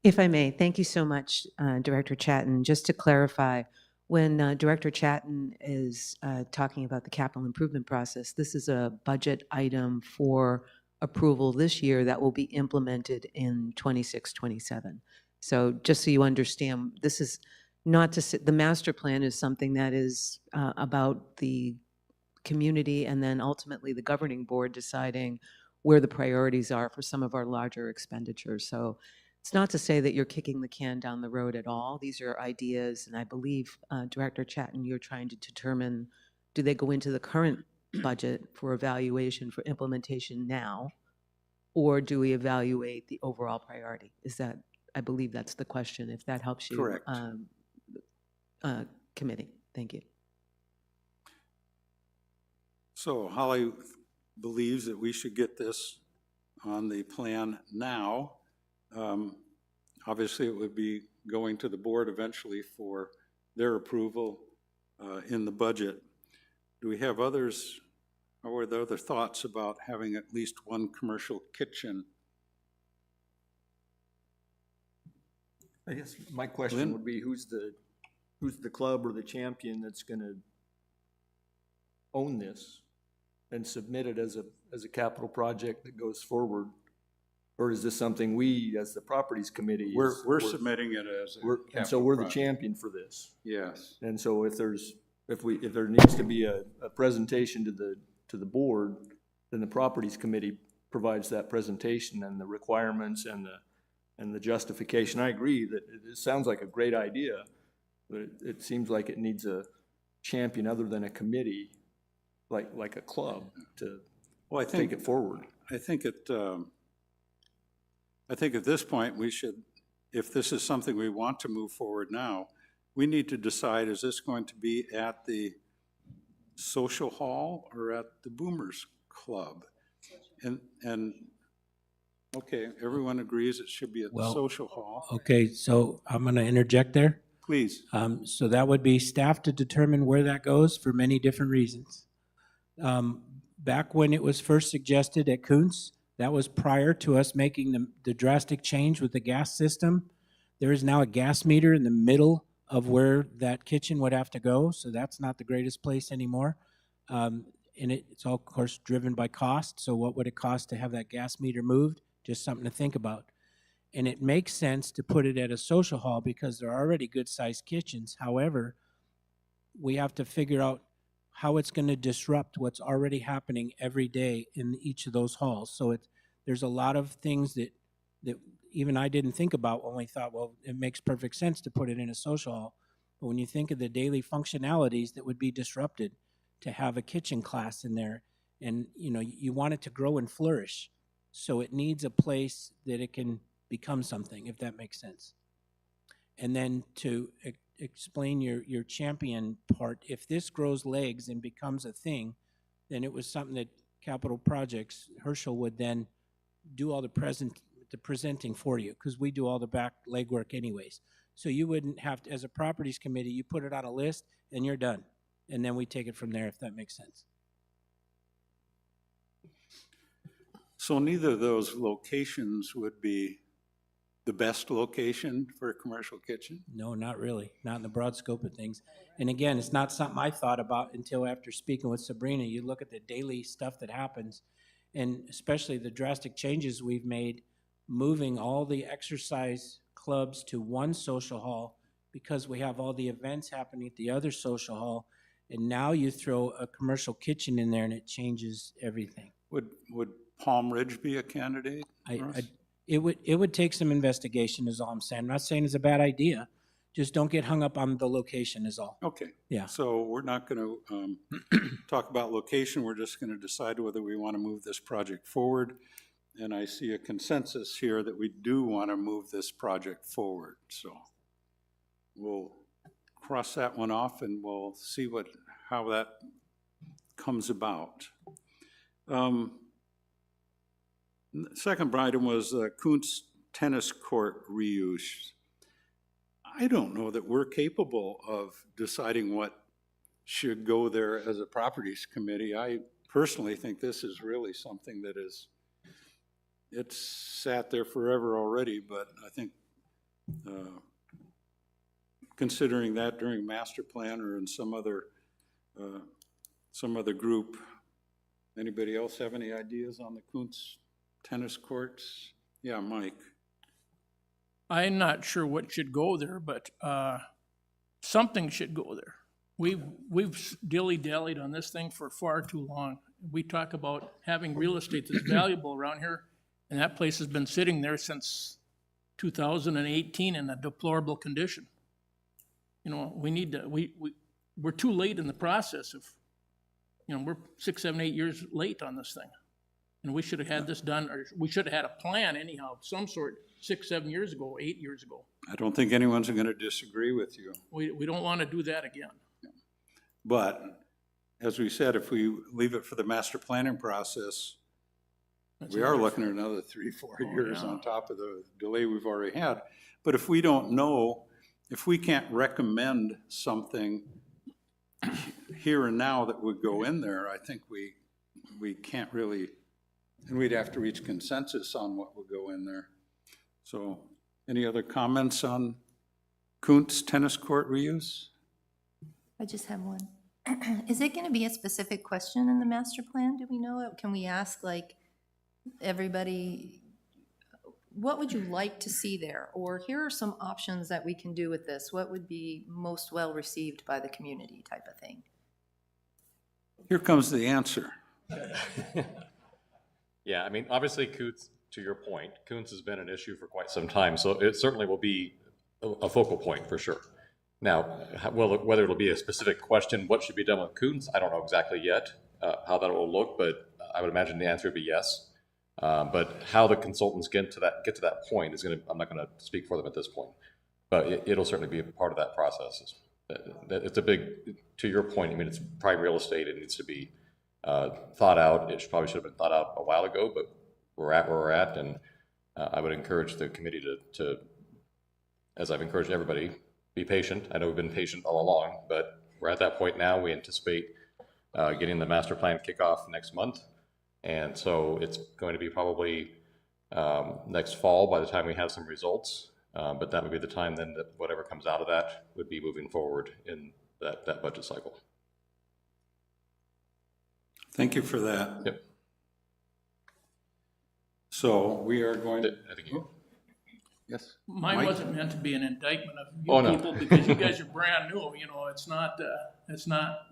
If I may, thank you so much, Director Chatton. Just to clarify, when Director Chatton is talking about the capital improvement process, this is a budget item for approval this year that will be implemented in 26-27. So just so you understand, this is not to say, the master plan is something that is about the community and then ultimately the governing board deciding where the priorities are for some of our larger expenditures. So it's not to say that you're kicking the can down the road at all. These are ideas, and I believe, Director Chatton, you're trying to determine, do they go into the current budget for evaluation for implementation now, or do we evaluate the overall priority? Is that, I believe that's the question, if that helps you. Correct. Committee, thank you. So Holly believes that we should get this on the plan now. Obviously, it would be going to the board eventually for their approval in the budget. Do we have others, or are there other thoughts about having at least one commercial kitchen? I guess my question Lynn? would be, who's the club or the champion that's gonna own this and submit it as a capital project that goes forward? Or is this something we, as the properties committee? We're submitting it as a And so capital we're the project. champion for this. Yes. And so if there needs to be a presentation to the board, then the properties committee provides that presentation and the requirements and the justification. I agree that it sounds like a great idea, but it seems like it needs a champion other than a committee, like a club, to take it forward. I think at this point, we should, if this is something we want to move forward now, we need to decide, is this going to be at the social hall or at the Boomers Club? And okay, everyone agrees it should be at the Well, social hall. Okay, so I'm going to interject there. Please. So that would be staff to determine where that goes for many different reasons. Back when it was first suggested at Kuntz, that was prior to us making the drastic change with the gas system. There is now a gas meter in the middle of where that kitchen would have to go, so that's not the greatest place anymore. And it's all, of course, driven by cost. So what would it cost to have that gas meter moved? Just something to think about. And it makes sense to put it at a social hall because they're already good-sized kitchens. However, we have to figure out how it's going to disrupt what's already happening every day in each of those halls. So there's a lot of things that even I didn't think about when we thought, well, it makes perfect sense to put it in a social hall. But when you think of the daily functionalities that would be disrupted to have a kitchen class in there, and you want it to grow and flourish, so it needs a place that it can become something, if that makes sense. And then to explain your champion part, if this grows legs and becomes a thing, then it was something that Capital Projects, Herschel, would then do all the presenting for you, because we do all the back legwork anyways. So you wouldn't have to, as a properties committee, you put it on a list and you're done. And then we take it from there, if that makes sense. So neither of those locations would be the best location for a commercial kitchen? No, not really. Not in the broad scope of things. And again, it's not something I thought about until after speaking with Sabrina. You look at the daily stuff that happens, and especially the drastic changes we've made, moving all the exercise clubs to one social hall because we have all the events happening at the other social hall. And now you throw a commercial kitchen in there and it changes everything. Would Palm Ridge be a candidate? It would take some investigation is all I'm saying. I'm not saying it's a bad idea. Just don't get hung up on the location is all. Okay. Yeah. So we're not going to talk about location. We're just going to decide whether we want to move this project forward. And I see a consensus here that we do want to move this project forward. So we'll cross that one off and we'll see how that comes about. Second item was Kuntz tennis court reuse. I don't know that we're capable of deciding what should go there as a properties committee. I personally think this is really something that it's sat there forever already, but I think considering that during master plan or in some other group, anybody else have any ideas on the Kuntz tennis courts? Yeah, Mike. I'm not sure what should go there, but something should go there. We've dilly-dallied on this thing for far too long. We talk about having real estate that's valuable around here, and that place has been sitting there since 2018 in a deplorable condition. We need to, we're too late in the process of, we're 6, 7, 8 years late on this thing. And we should have had this done, or we should have had a plan anyhow, of some sort, 6, 7 years ago, 8 years ago. I don't think anyone's going to disagree with you. We don't want to do that again. But as we said, if we leave it for the master planning process, we are looking at another 3, 4 years on top of the delay we've already had. But if we don't know, if we can't recommend something here and now that would go in there, I think we can't really, and we'd have to reach consensus on what would go in there. So any other comments on Kuntz tennis court reuse? I just have one. Is it going to be a specific question in the master plan? Do we know it? Can we ask like everybody, what would you like to see there? Or here are some options that we can do with this. What would be most well received by the community type of thing? Here comes the answer. Yeah, I mean, obviously, Kuntz, to your point, Kuntz has been an issue for quite some time, so it certainly will be a focal point for sure. Now, whether it'll be a specific question, what should be done with Kuntz, I don't know exactly yet how that will look, but I would imagine the answer would be yes. But how the consultants get to that point is I'm not going to speak for them at this point, but it'll certainly be a part of that process. It's a big, to your point, I mean, it's prime real estate. It needs to be thought out. It probably should have been thought out a while ago, but we're at where we're at, and I would encourage the committee to, as I've encouraged everybody, be patient. I know we've been patient all along, but we're at that point now. We anticipate getting the master plan kickoff next month, and so it's going to be probably next fall by the time we have some results. But that would be the time then that whatever comes out of that would be moving forward in that budget cycle. Thank you for that. Yep. So we are going to. I think you. Yes. Mine Mike? wasn't meant to be an indictment of you Oh, no. people, because you guys are brand new, you know, it's not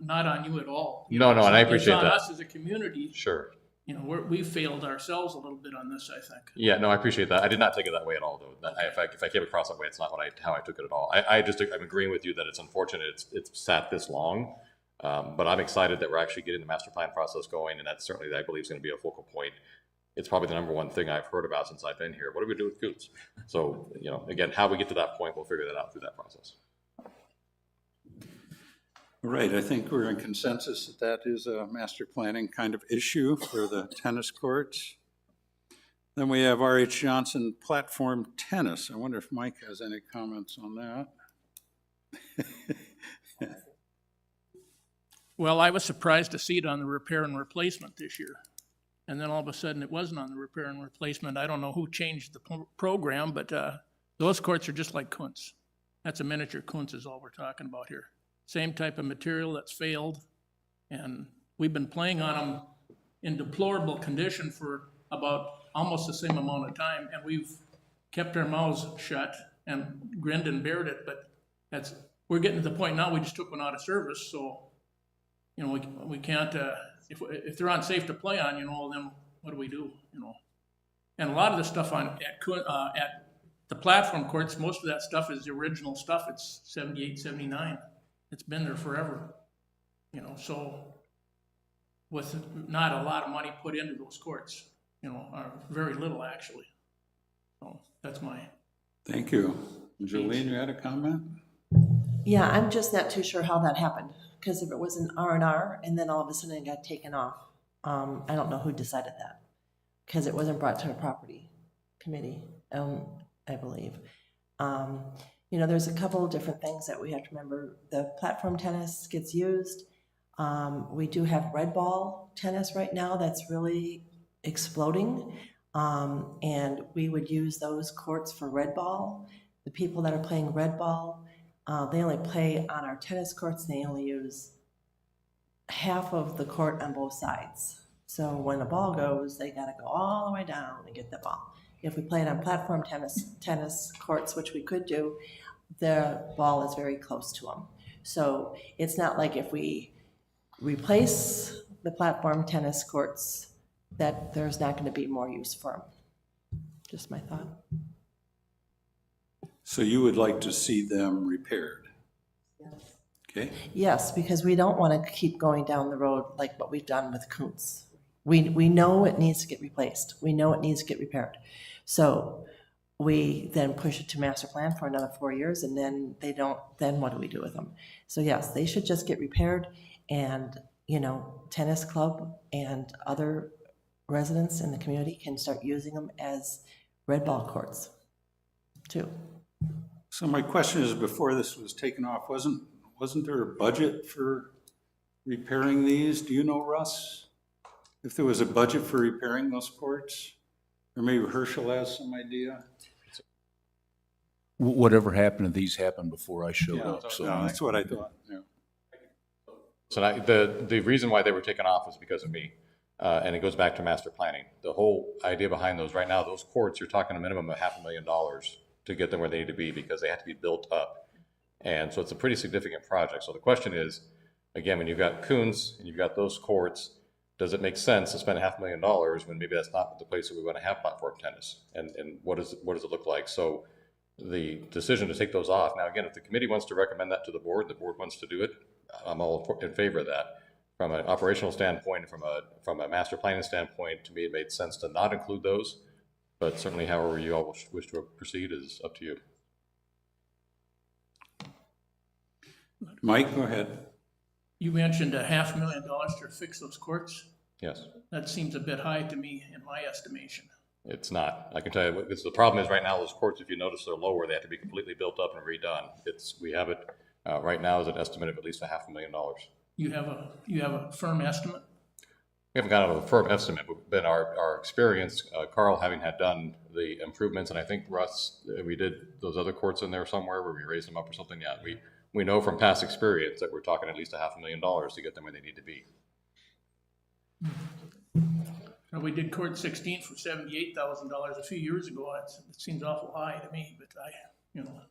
on you at all. You No, know, no, and I it's appreciate on that. us as a community. Sure. You know, we failed ourselves a little bit on this, I think. Yeah, no, I appreciate that. I did not take it that way at all, though. If I came across that way, it's not how I took it at all. I'm agreeing with you that it's unfortunate it's sat this long, but I'm excited that we're actually getting the master plan process going, and that's certainly, I believe, is going to be a focal point. It's probably the number one thing I've heard about since I've been here. What do we do with Coots? So, you know, again, how we get to that point, we'll figure that out through that process. Right, I think we're in consensus that that is a master planning kind of issue for the tennis courts. Then we have R.H. Johnson Platform Tennis. I wonder if Mike has any comments on that. Well, I was surprised to see it on the repair and replacement this year. And then all of a sudden, it wasn't on the repair and replacement. I don't know who changed the program, but those courts are just like Kuntz. That's a miniature Kuntz is all we're talking about here. Same type of material that's failed. And we've been playing on them in deplorable condition for about almost the same amount of time. And we've kept our mouths shut and grinned and bared it. But we're getting to the point now, we just took one out of service. So, you know, we can't, if they're unsafe to play on, you know, then what do we do, you know? And a lot of the stuff at the platform courts, most of that stuff is the original stuff. It's 78, 79. It's been there forever, you know, so with not a lot of money put into those courts, you know, or very little actually. So that's my. Thank you. Jolene, you had a comment? Yeah, I'm just not too sure how that happened, because if it was an R&R and then all of a sudden it got taken off, I don't know who decided that, because it wasn't brought to a property committee, I believe. You know, there's a couple of different things that we have to remember. The platform tennis gets used. We do have red ball tennis right now that's really exploding, and we would use those courts for red ball. The people that are playing red ball, they only play on our tennis courts. They only use half of the court on both sides. So when the ball goes, they got to go all the way down and get the ball. If we play it on platform tennis courts, which we could do, the ball is very close to them. So it's not like if we replace the platform tennis courts that there's not going to be more use for them. Just my thought. So you would like to see them repaired? Okay. Yes, because we don't want to keep going down the road like what we've done with Kuntz. We know it needs to get replaced. We know it needs to get repaired. So we then push it to master plan for another 4 years, and then they don't, then what do we do with them? So yes, they should just get repaired, and, you know, tennis club and other residents in the community can start using them as red ball courts too. So my question is, before this was taken off, wasn't there a budget for repairing these? Do you know, Russ? If there was a budget for repairing those courts? Or maybe Herschel has some idea? Whatever happened to these happened before I showed up, so. No, that's what I thought, yeah. So the reason why they were taken off was because of me, and it goes back to master planning. The whole idea behind those, right now, those courts, you're talking a minimum of $500,000 to get them where they need to be, because they have to be built up. And so it's a pretty significant project. So the question is, again, when you've got Kuntz and you've got those courts, does it make sense to spend $500,000 when maybe that's not the place that we want to have platform tennis? And what does it look like? So the decision to take those off. Now, again, if the committee wants to recommend that to the board wants to do it, I'm all in favor of that. From an operational standpoint, from a master planning standpoint, to me, it made sense to not include those. But certainly, however you all wish to proceed is up to you. Mike, go ahead. You mentioned $500,000 to fix those courts. Yes. That seems a bit high to me in my estimation. It's not. I can tell you what the problem is right now. Those courts, if you notice, they're lower. They have to be completely built up and redone. We have it right now as an estimate of at least $500,000. You have a firm estimate? We haven't got a firm estimate, but our experience, Carl having had done the improvements, and I think Russ, we did those other courts in there somewhere where we raised them up or something. Yeah, we know from past experience that we're talking at least $500,000 to get them where they need to be. We did court 16 for $78,000 a few years ago. It seems awful high to me, but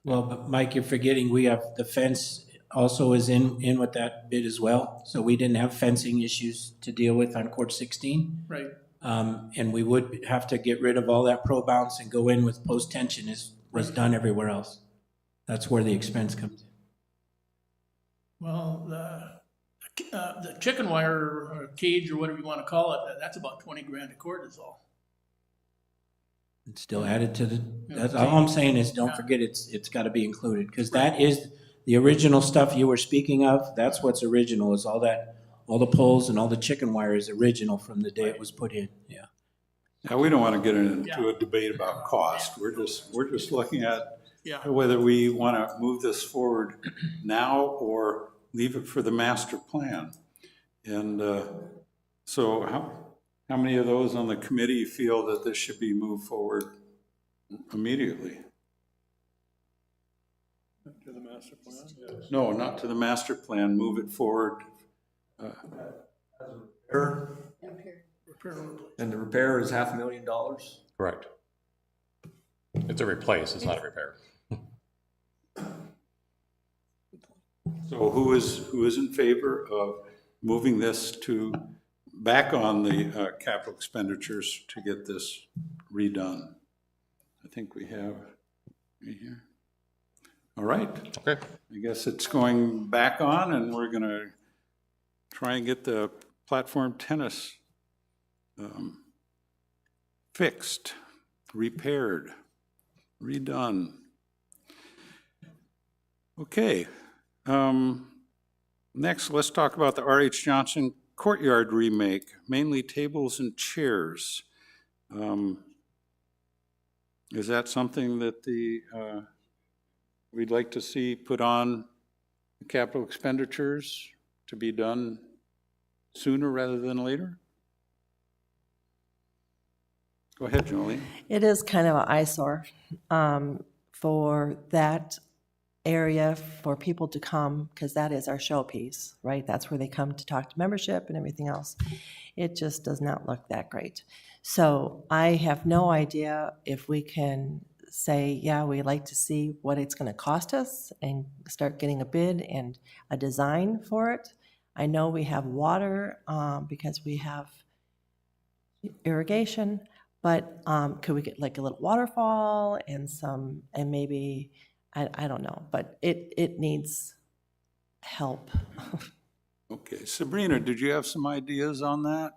Well, but Mike, you're forgetting we have the fence also is in with that bid as well. So we didn't have fencing issues to deal with on court 16. right. And we would have to get rid of all that pro bounce and go in with post tension was done everywhere else. That's where the expense comes in. Well, the chicken wire or cage or whatever you want to call it, that's about 20 grand a quart is all. It's still added to the, that's all I'm saying is don't forget it's got to be included because that is the original stuff you were speaking of. That's what's original is all the poles and all the chicken wire is original from the day it was put in. Yeah. Yeah, we don't want to get into a debate about cost. We're just looking at whether we want to move this forward now or leave it for the master plan. And so how many of those on the committee feel that this should be moved forward immediately? To the master plan? Yes. No, not to the master plan, move it forward. And the repair is $500,000? Correct. It's a replace, it's not a repair. So who is in favor of moving this back on the capital expenditures to get this redone? I think we have here. All right. Okay. I guess it's going back on, and we're going to try and get the platform tennis fixed, repaired, redone. Okay. Next, let's talk about the R.H. Johnson Courtyard remake, mainly tables and chairs. Is that something that we'd like to see put on capital expenditures to be done sooner rather than later? Go ahead, Jolene. It is kind of an eyesore for that area for people to come, because that is our showpiece, right? That's where they come to talk to membership and everything else. It just does not look that great. So I have no idea if we can say, yeah, we'd like to see what it's going to cost us and start getting a bid and a design for it. I know we have water because we have irrigation, but could we get like a little waterfall and maybe, I don't know, but it needs help. Okay, Sabrina, did you have some ideas on that?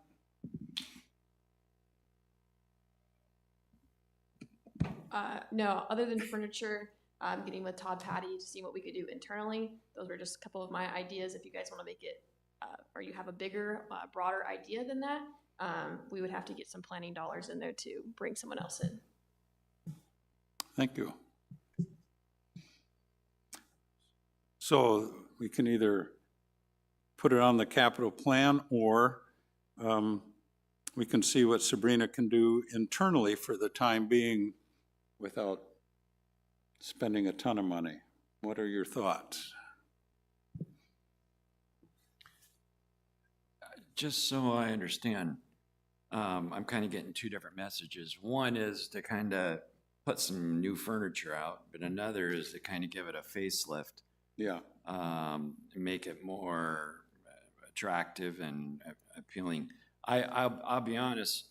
No, other than furniture, getting with Todd Patty to see what we could do internally. Those were just a couple of my ideas. If you guys want to make it, or you have a bigger, broader idea than that, we would have to get some planning dollars in there to bring someone else in. Thank you. So we can either put it on the capital plan or we can see what Sabrina can do internally for the time being without spending a ton of money. What are your thoughts? Just so I understand, I'm kind of getting two different messages. One is to kind of put some new furniture out, but another is to kind of give it a facelift. Yeah. Make it more attractive and appealing. I'll be honest,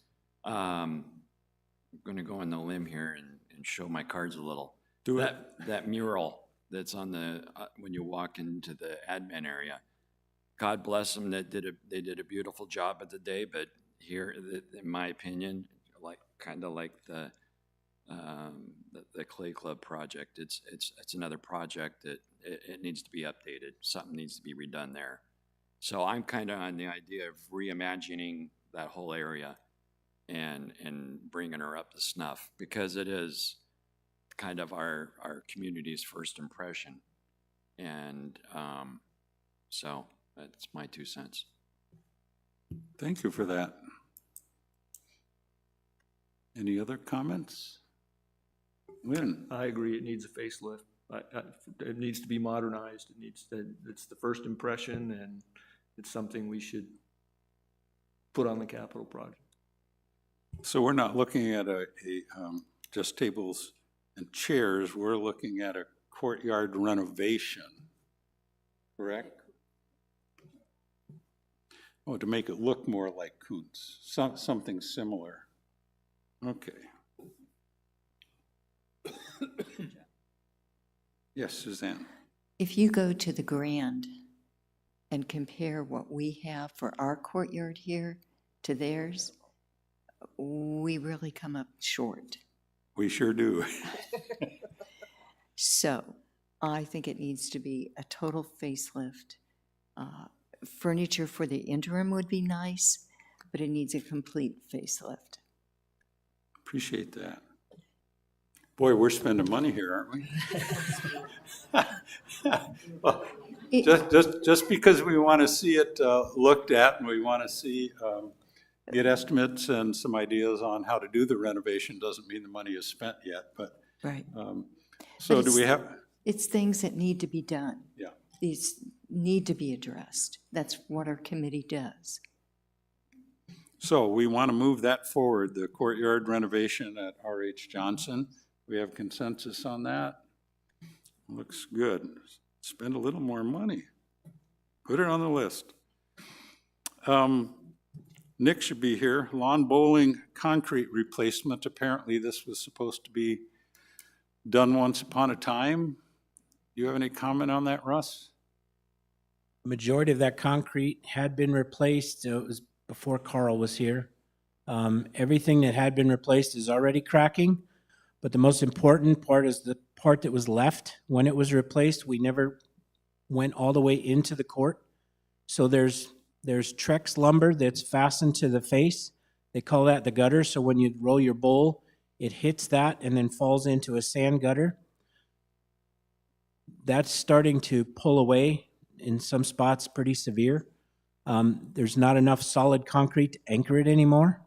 I'm going to go on the limb here and show my cards a little. That mural that's on the when you walk into the admin area. God bless them. They did a beautiful job of the day, but here, in my opinion, kind of like the Clay Club project. It's another project that it needs to be updated. Something needs to be redone there. So I'm kind of on the idea of reimagining that whole area and bringing her up to snuff, because it is kind of our community's first impression. And so that's my 2 cents. Thank you for that. Any other comments? Lynn? I agree, it needs a facelift. It needs to be modernized. It's the first impression, and it's something we should put on the capital project. So we're not looking at just tables and chairs, we're looking at a courtyard renovation, correct? Oh, to make it look more like Kuntz, something similar. Okay. Yes, Suzanne. If you go to the Grand and compare what we have for our courtyard here to theirs, we really come up short. We sure do. So I think it needs to be a total facelift. Furniture for the interim would be nice, but it needs a complete facelift. Appreciate that. Boy, we're spending money here, aren't we? Well, just because we want to see it looked at and we want to see, get estimates and some ideas on how to do the renovation doesn't mean the money is spent yet, but. Right. So But do we have? It's things that need to be done. Yeah. These need to be addressed. That's what our committee does. So we want to move that forward, the courtyard renovation at R.H. Johnson. We have consensus on that. Looks good. Spend a little more money. Put it on the list. Nick should be here. Lawn bowling concrete replacement. Apparently this was supposed to be done once upon a time. Do you have any comment on that, Russ? Majority of that concrete had been replaced. It was before Carl was here. Everything that had been replaced is already cracking, but the most important part is the part that was left when it was replaced. We never went all the way into the court. So there's Trex lumber that's fastened to the face. They call that the gutter. So when you roll your bowl, it hits that and then falls into a sand gutter. That's starting to pull away in some spots pretty severe. There's not enough solid concrete to anchor it anymore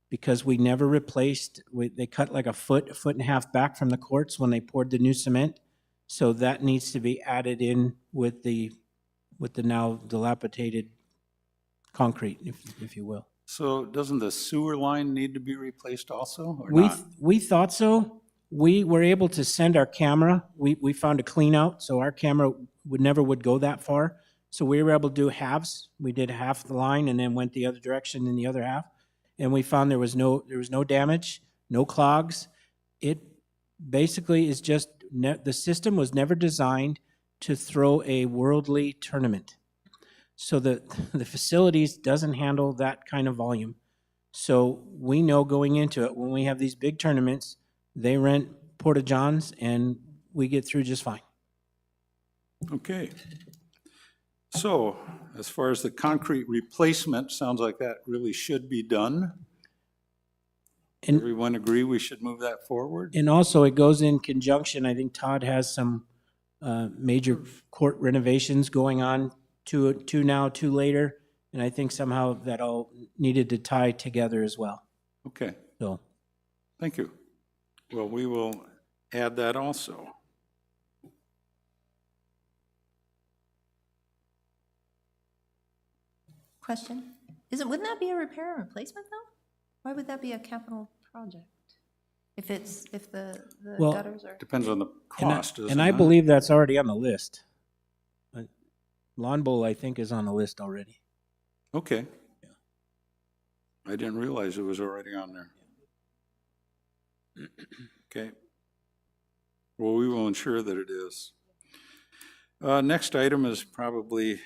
because we never replaced, they cut like a foot and a half back from the courts when they poured the new cement. So that needs to be added in with the now dilapidated concrete, if you will. So doesn't the sewer line need to be replaced also, or not? We thought so. We were able to send our camera. We found a clean out, so our camera would go that far. So we were able to do halves. We did half the line and then went the other direction in the other half. And we found there was no damage, no clogs. It basically is just, the system was never designed to throw a worldly tournament. So the facilities doesn't handle that kind of volume. So we know going into it, when we have these big tournaments, they rent porta-johns and we get through just fine. Okay. So as far as the concrete replacement, sounds like that really should be done. And everyone agree we should move that forward? And also it goes in conjunction, I think Todd has some major court renovations going on, two now, two later. And I think somehow that all needed to tie together as well. Okay. So. Thank you. Well, we will add that also. Question? Wouldn't that be a repair and replacement though? Why would that be a capital project? If the Well, gutters are. Depends on the cost, doesn't And I it? believe that's already on the list. Lawn bowl, I think, is on the list already. Okay. I didn't realize it was already on there. Okay. Well, we will ensure that it is. Next item is probably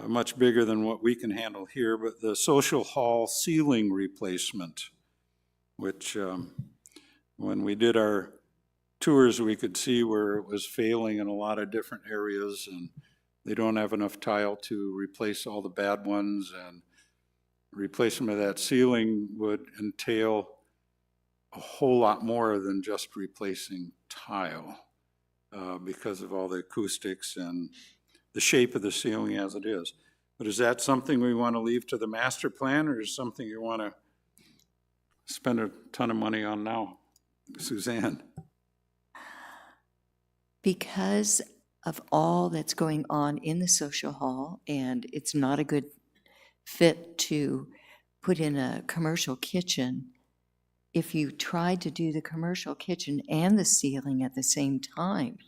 much bigger than what we can handle here, but the social hall ceiling replacement, which when we did our tours, we could see where it was failing in a lot of different areas, and they don't have enough tile to replace all the bad ones, and replacement of that ceiling would entail a whole lot more than just replacing tile because of all the acoustics and the shape of the ceiling as it is. But is that something we want to leave to the master plan, or is something you want to spend a ton of money on now? Suzanne? Because of all that's going on in the social hall, and it's not a good fit to put in a commercial kitchen, if you tried to do the commercial kitchen and the ceiling at the same time,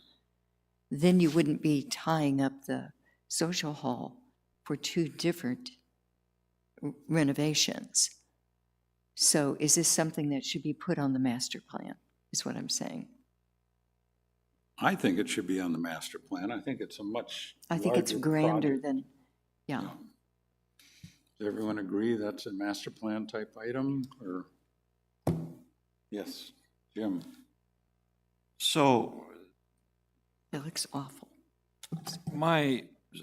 then you wouldn't be tying up the social hall for two different renovations. So is this something that should be put on the master plan, is what I'm saying? I think it should be on the master plan. I think it's a much I think it's larger grander project. than, yeah. Does everyone agree that's a master plan type item, or? Yes, Jim? So It looks awful.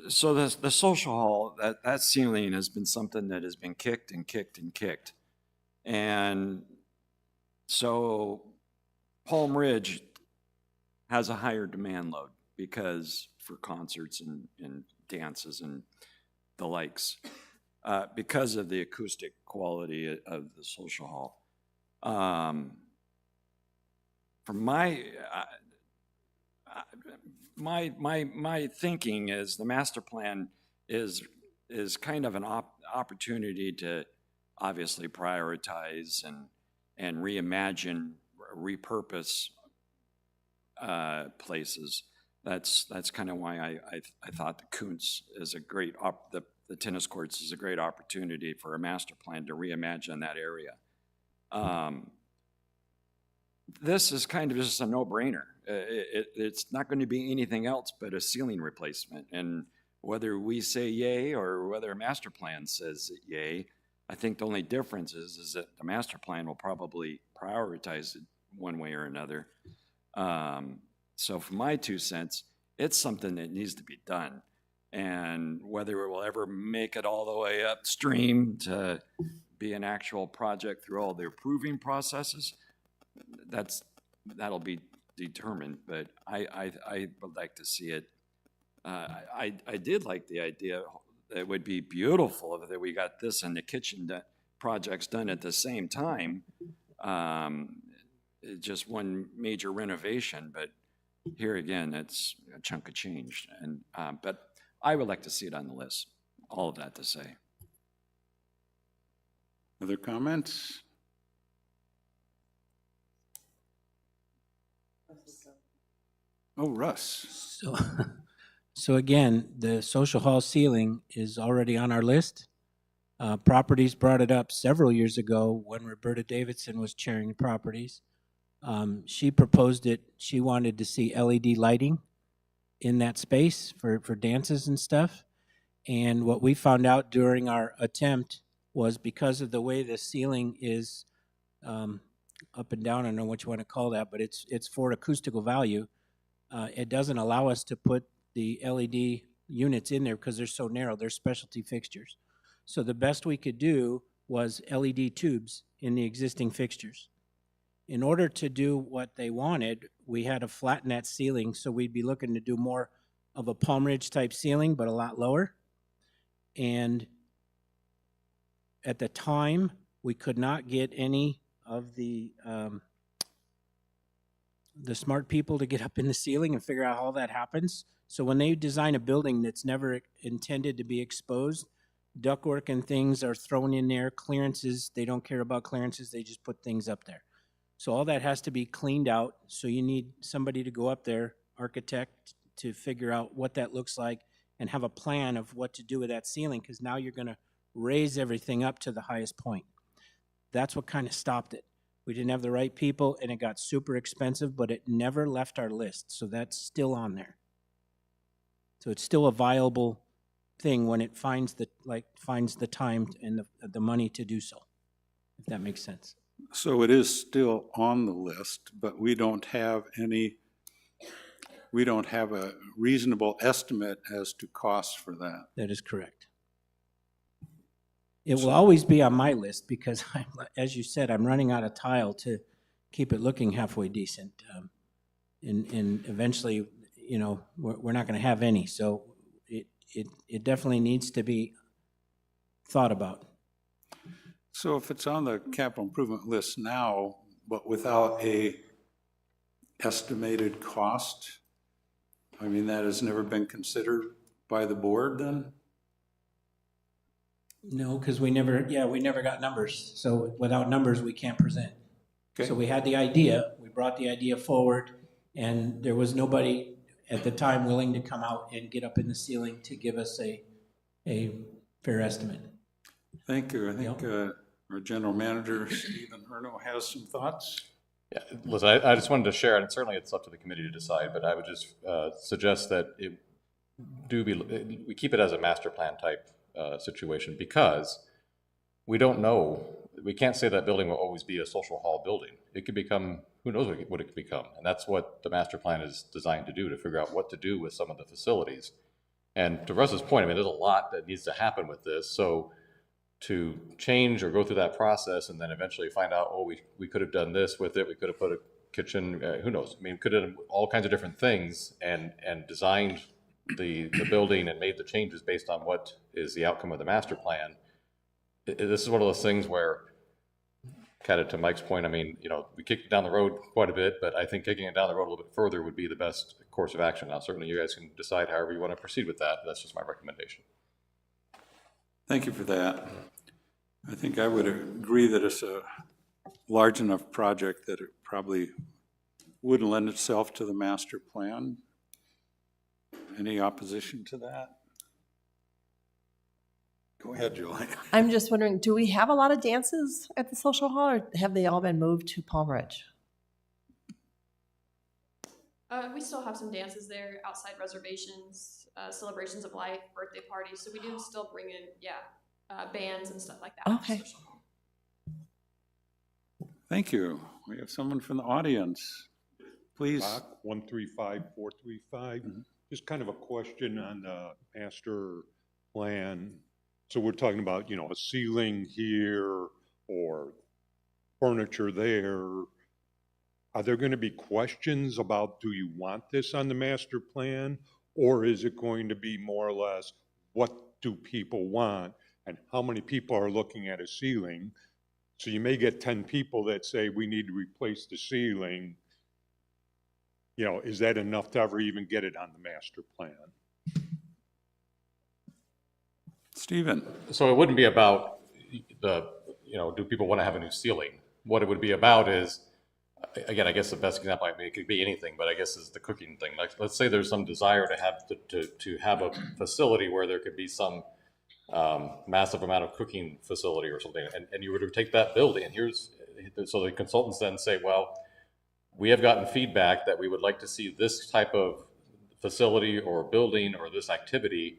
so the social hall, that ceiling has been something that has been kicked and kicked and kicked. And so Palm Ridge has a higher demand load because for concerts and dances and the likes, because of the acoustic quality of the social hall. From my thinking is the master plan is kind of an opportunity to obviously prioritize and reimagine, repurpose places. That's kind of why I thought the Kuntz is a great the tennis courts is a great opportunity for a master plan to reimagine that area. This is kind of just a no-brainer. It's not going to be anything else but a ceiling replacement. And whether we say yay or whether a master plan says yay, I think the only difference is that the master plan will probably prioritize it one way or another. So for my 2 cents, it's something that needs to be done. And whether it will ever make it all the way upstream to be an actual project through all the approving processes, that'll be determined. But I would like to see it. I did like the idea. It would be beautiful if we got this and the kitchen projects done at the same time. Just one major renovation, but here again, it's a chunk of change. And but I would like to see it on the list. All of that to say. Other comments? Oh, Russ. So again, the social hall ceiling is already on our list. Properties brought it up several years ago when Roberta Davidson was chairing properties. She proposed it. She wanted to see LED lighting in that space for dances and stuff. And what we found out during our attempt was because of the way the ceiling is up and down, I don't know what you want to call that, but it's for acoustical value. It doesn't allow us to put the LED units in there because they're so narrow. They're specialty fixtures. So the best we could do was LED tubes in the existing fixtures. In order to do what they wanted, we had to flatten that ceiling, so we'd be looking to do more of a Palm Ridge type ceiling, but a lot lower. And at the time, we could not get any of the smart people to get up in the ceiling and figure out how that happens. So when they design a building that's never intended to be exposed, ductwork and things are thrown in there, clearances, they don't care about clearances, they just put things up there. So all that has to be cleaned out. So you need somebody to go up there, architect, to figure out what that looks like and have a plan of what to do with that ceiling, because now you're going to raise everything up to the highest point. That's what kind of stopped it. We didn't have the right people, and it got super expensive, but it never left our list. So that's still on there. So it's still a viable thing when it finds the time and the money to do so, if that makes sense. So it is still on the list, but we don't have a reasonable estimate as to cost for that. That is correct. It will always be on my list because, as you said, I'm running out of tile to keep it looking halfway decent. And eventually, we're not going to have any. So it definitely needs to be thought about. So if it's on the capital improvement list now, but without a estimated cost, I mean, that has never been considered by the board then? No, because we never got numbers. So without numbers, we can't present. Okay. So we had the idea, we brought the idea forward, and there was nobody at the time willing to come out and get up in the ceiling to give us a fair estimate. Thank you. I think our general manager, Stephen Erno, has some thoughts. Yeah, listen, I just wanted to share, and certainly it's up to the committee to decide, but I would just suggest that we keep it as a master plan type situation, because we don't know, we can't say that building will always be a social hall building. It could become, who knows what it could become, and that's what the master plan is designed to do, to figure out what to do with some of the facilities. And to Russ's point, I mean, there's a lot that needs to happen with this, so to change or go through that process and then eventually find out, oh, we could have done this with it, we could have put a kitchen, who knows? I mean, could have done all kinds of different things and designed the building and made the changes based on what is the outcome of the master plan. This is one of those things where, kind of to Mike's point, I mean, you know, we kicked it down the road quite a bit, but I think kicking it down the road a little bit further would be the best course of action. Now, certainly you guys can decide however you want to proceed with that. That's just my recommendation. Thank you for that. I think I would agree that it's a large enough project that it probably would lend itself to the master plan. Any opposition to that? Go ahead, Julie. I'm just wondering, do we have a lot of dances at the social hall, or have they all been moved to Palm Ridge? We still have some dances there, outside reservations, celebrations of life, birthday parties. So we do still bring in, bands and stuff like that. Okay. Thank you. We have someone from the audience. Please. 135435. Just kind of a question on the master plan. So we're talking about, you know, a ceiling here or furniture there. Are there going to be questions about, do you want this on the master plan? Or is it going to be more or less, what do people want? And how many people are looking at a ceiling? So you may get 10 people that say, we need to replace the ceiling. You know, is that enough to ever even get it on the master plan? Stephen. So it wouldn't be about do people want to have a new ceiling? What it would be about is, again, I guess the best example I mean, it could be anything, but I guess is the cooking thing. Like, let's say there's some desire to have a facility where there could be some massive amount of cooking facility or something, and you were to take that building, and so the consultants then say, well, we have gotten feedback that we would like to see this type of facility or building or this activity.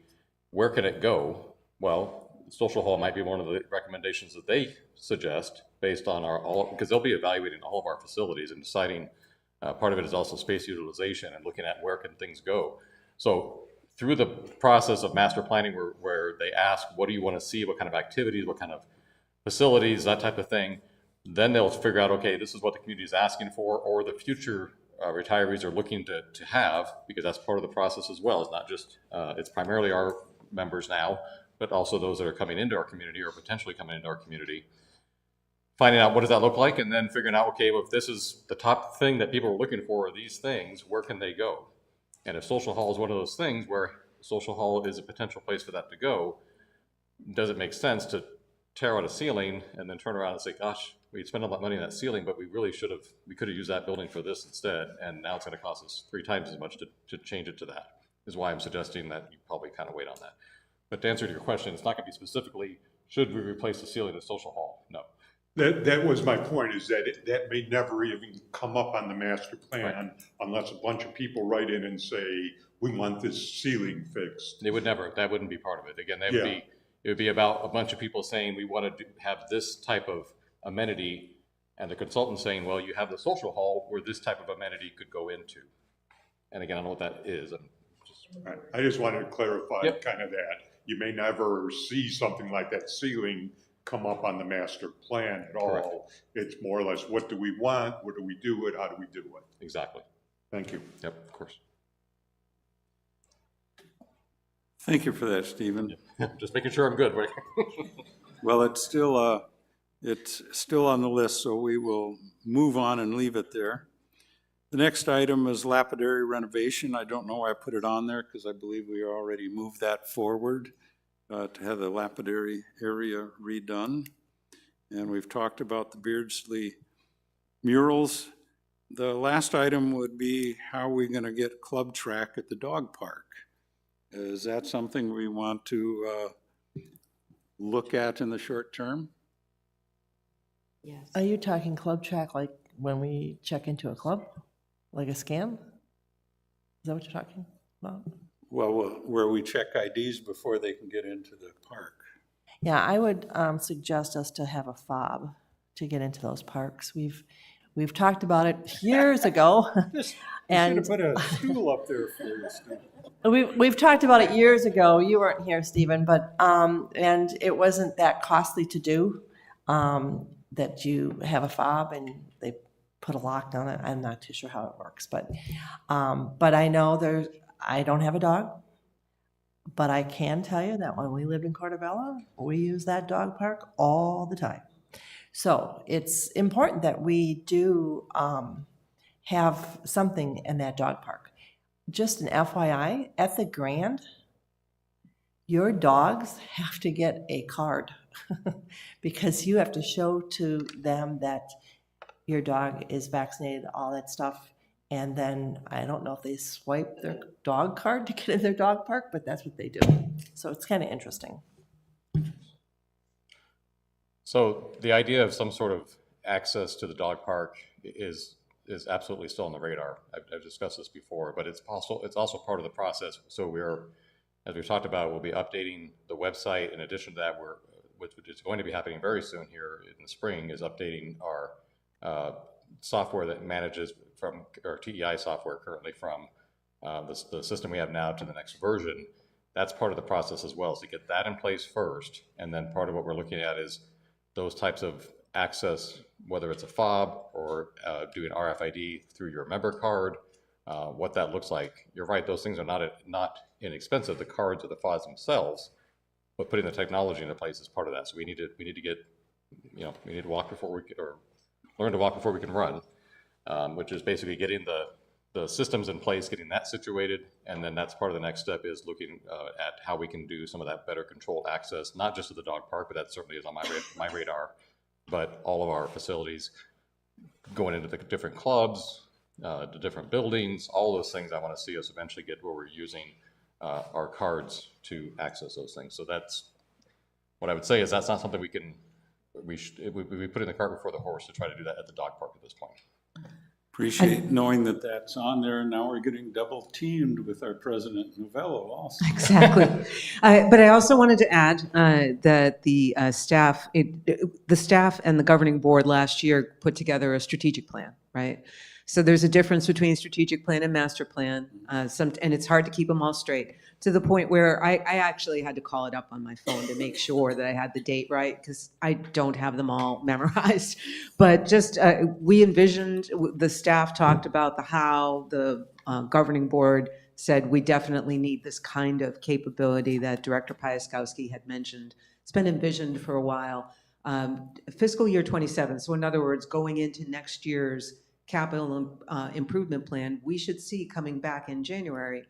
Where can it go? Well, social hall might be one of the recommendations that they suggest based on because they'll be evaluating all of our facilities and deciding, part of it is also space utilization and looking at where can things go. So through the process of master planning where they ask, what do you want to see? What kind of activities, what kind of facilities, that type of thing. Then they'll figure out, okay, this is what the community is asking for, or the future retirees are looking to have, because that's part of the process as well. It's not just, it's primarily our members now, but also those that are coming into our community or potentially coming into our community. Finding out what does that look like, and then figuring out, okay, well, if this is the top thing that people are looking for, are these things, where can they go? And if social hall is one of those things where social hall is a potential place for that to go, does it make sense to tear out a ceiling and then turn around and say, gosh, we spent all that money on that ceiling, but we could have used that building for this instead, and now it's going to cost us 3 times as much to change it to that, is why I'm suggesting that you probably kind of wait on that. But to answer your question, it's not going to be specifically, should we replace the ceiling at social hall? No. That was my point, is that that may never even come up on the master plan unless a bunch of people write in and say, we want this ceiling fixed. It would never, that wouldn't be part of it. Again, it would be about a bunch of people saying, we want to have this type of amenity, and the consultant saying, well, you have the social hall where this type of amenity could go into. And again, I don't know what that is. I just wanted to clarify kind of that. You may never see something like that ceiling come up on the master plan at all. Correct. It's more or less, what do we want? What do we do it? How do we do it? Exactly. Thank you. Yep, of course. Thank you for that, Stephen. Just making sure I'm good. Well, it's still on the list, so we will move on and leave it there. The next item is lapidary renovation. I don't know why I put it on there because I believe we already moved that forward to have the lapidary area redone. And we've talked about the Beardsley murals. The last item would be how are we going to get club track at the dog park? Is that something we want to look at in the short term? Yes. Are you talking club track like when we check into a club? Like a scan? Is that what you're talking about? Well, where we check IDs before they can get into the park. Yeah, I would suggest us to have a fob to get into those parks. We've talked about it years ago. And should have put a stool up there for you, Steve. We've talked about it years ago. You weren't here, Stephen, but and it wasn't that costly to do. That you have a fob and they put a lock on it. I'm not too sure how it works, but I know I don't have a dog, but I can tell you that when we lived in Portobello, we used that dog park all the time. So it's important that we do have something in that dog park. Just an FYI, at the Grand, your dogs have to get a card because you have to show to them that your dog is vaccinated, all that stuff. And then I don't know if they swipe their dog card to get in their dog park, but that's what they do. So it's kind of interesting. So the idea of some sort of access to the dog park is absolutely still on the radar. I've discussed this before, but it's also part of the process. So as we talked about, we'll be updating the website. In addition to that, which is going to be happening very soon here in the spring, is updating our software that manages from our TEI software currently from the system we have now to the next version. That's part of the process as well, is to get that in place first. And then part of what we're looking at is those types of access, whether it's a fob or doing RFID through your member card, what that looks like. You're right, those things are not inexpensive, the cards or the fobs themselves, but putting the technology into place is part of that. So we need to get, we need to walk before we can, or learn to walk before we can run, which is basically getting the systems in place, getting that situated, and then that's part of the next step is looking at how we can do some of that better controlled access, not just to the dog park, but that certainly is on my radar, but all of our facilities, going into the different clubs, the different buildings, all those things. I want to see us eventually get where we're using our cards to access those things. So that's what I would say is that's not something we put in the cart before the horse to try to do that at the dog park at this point. Appreciate knowing that that's on there. Now we're getting double teamed with our president Novello also. Exactly. But I also wanted to add that the staff and the governing board last year put together a strategic plan, right? So there's a difference between strategic plan and master plan, and it's hard to keep them all straight, to the point where I actually had to call it up on my phone to make sure that I had the date right, because I don't have them all memorized. But just we envisioned, the staff talked about the how, the governing board said we definitely need this kind of capability that Director Piaskowski had mentioned. It's been envisioned for a while. Fiscal year 27, so in other words, going into next year's capital improvement plan, we should see coming back in January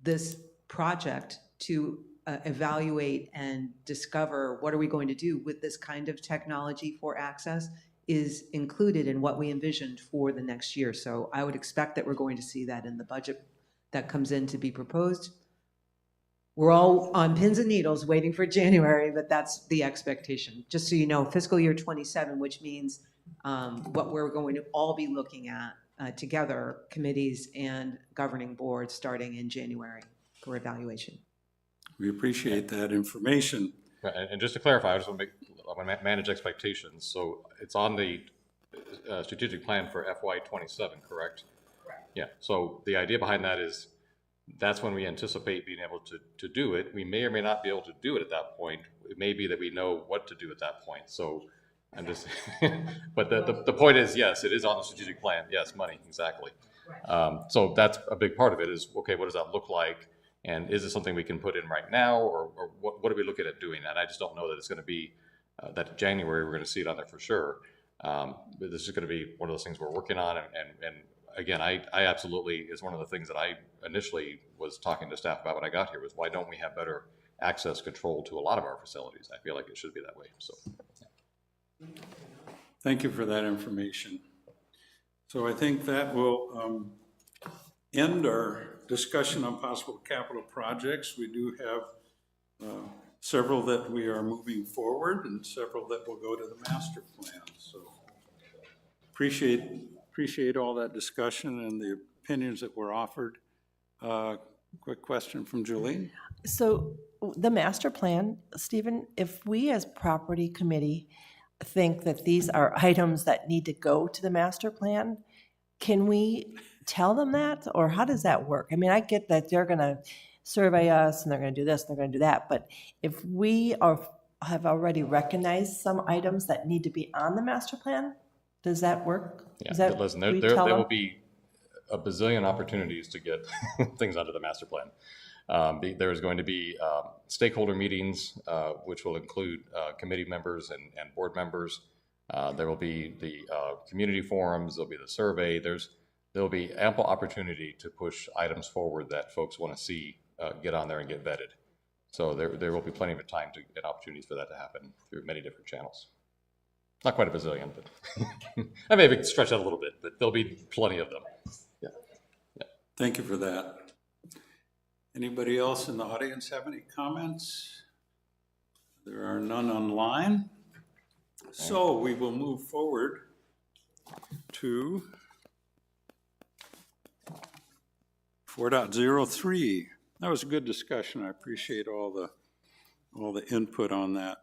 this project to evaluate and discover what are we going to do with this kind of technology for access is included in what we envisioned for the next year. So I would expect that we're going to see that in the budget that comes in to be proposed. We're all on pins and needles waiting for January, but that's the expectation. Just so you know, fiscal year 27, which means what we're going to all be looking at together, committees and governing boards, starting in January for evaluation. We appreciate that information. And just to clarify, I just want to manage expectations. So it's on the strategic plan for FY27, correct? Correct. Yeah. So the idea behind that is that's when we anticipate being able to do it. We may or may not be able to do it at that point. It may be that we know what to do at that point. So I'm just, but the point is, yes, it is on the strategic plan. Yes, money, exactly. So that's a big part of it is, okay, what does that look like? And is it something we can put in right now, or what are we looking at doing? And I just don't know that it's going to be that January we're going to see it on there for sure. But this is going to be one of those things we're working on. And again, I absolutely, is one of the things that I initially was talking to staff about when I got here, was why don't we have better access control to a lot of our facilities? I feel like it should be that way. So, Thank you for that information. So I think that will end our discussion on possible capital projects. We do have several that we are moving forward and several that will go to the master plan. So appreciate all that discussion and the opinions that were offered. Quick question from Julie. So the master plan, Stephen, if we as property committee think that these are items that need to go to the master plan, can we tell them that, or how does that work? I mean, I get that they're going to survey us and they're going to do this, and they're going to do that, but if we have already recognized some items that need to be on the master plan, does that work? yeah, listen, there will be a bazillion opportunities to get things onto the master plan. There's going to be stakeholder meetings, which will include committee members and board members. There will be the community forums, there'll be the survey. There'll be ample opportunity to push items forward that folks want to see get on there and get vetted. So there will be plenty of time and opportunities for that to happen through many different channels. Not quite a bazillion, but I may stretch out a little bit, but there'll be plenty of them. Yeah. Yeah. Thank you for that. Anybody else in the audience have any comments? There are none online. So we will move forward to 4.03. That was a good discussion. I appreciate all the input on that.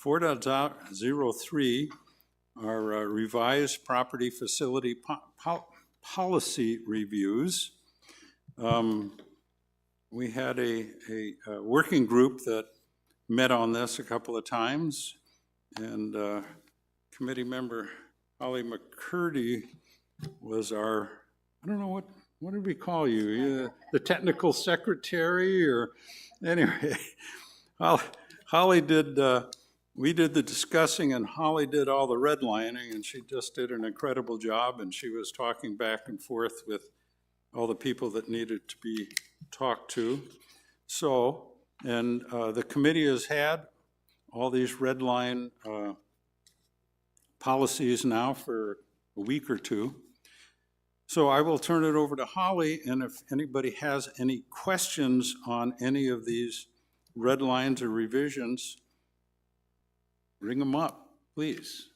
4.03 are revised property facility policy reviews. We had a working group that met on this a couple of times, and committee member Holly McCurdy was our, I don't know, what did we call you? The technical secretary, or anyway, Holly did, we did the discussing and Holly did all the redlining, and she just did an incredible job, and she was talking back and forth with all the people that needed to be talked to. So, and the committee has had all these redline policies now for a week or two. So I will turn it over to Holly, and if anybody has any questions on any of these red lines or revisions, bring them up, please.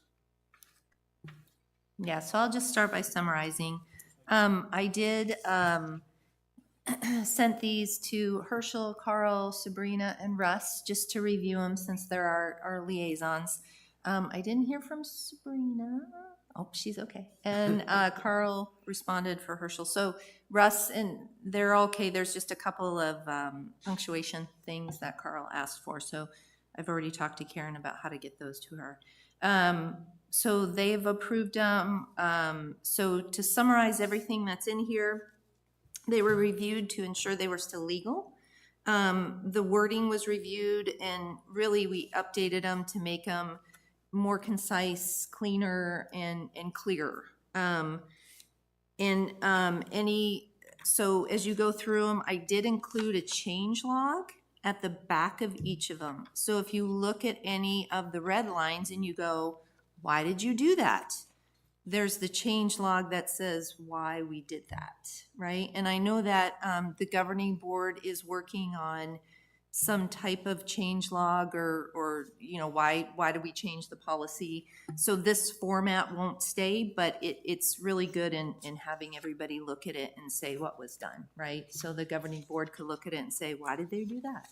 Yeah, so I'll just start by summarizing. I did sent these to Herschel, Carl, Sabrina, and Russ just to review them since they're our liaisons. I didn't hear from Sabrina. Oh, she's okay. And Carl responded for Herschel. So Russ, and they're okay. There's just a couple of punctuation things that Carl asked for. So I've already talked to Karen about how to get those to her. So they've approved them. So to summarize everything that's in here, they were reviewed to ensure they were still legal. The wording was reviewed, and really we updated them to make them more concise, cleaner, and clearer. So as you go through them, I did include a change log at the back of each of them. So if you look at any of the red lines and you go, why did you do that? There's the change log that says why we did that, right? And I know that the governing board is working on some type of change log or you know, why do we change the policy? So this format won't stay, but it's really good in having everybody look at it and say what was done, right? So the governing board could look at it and say, why did they do that?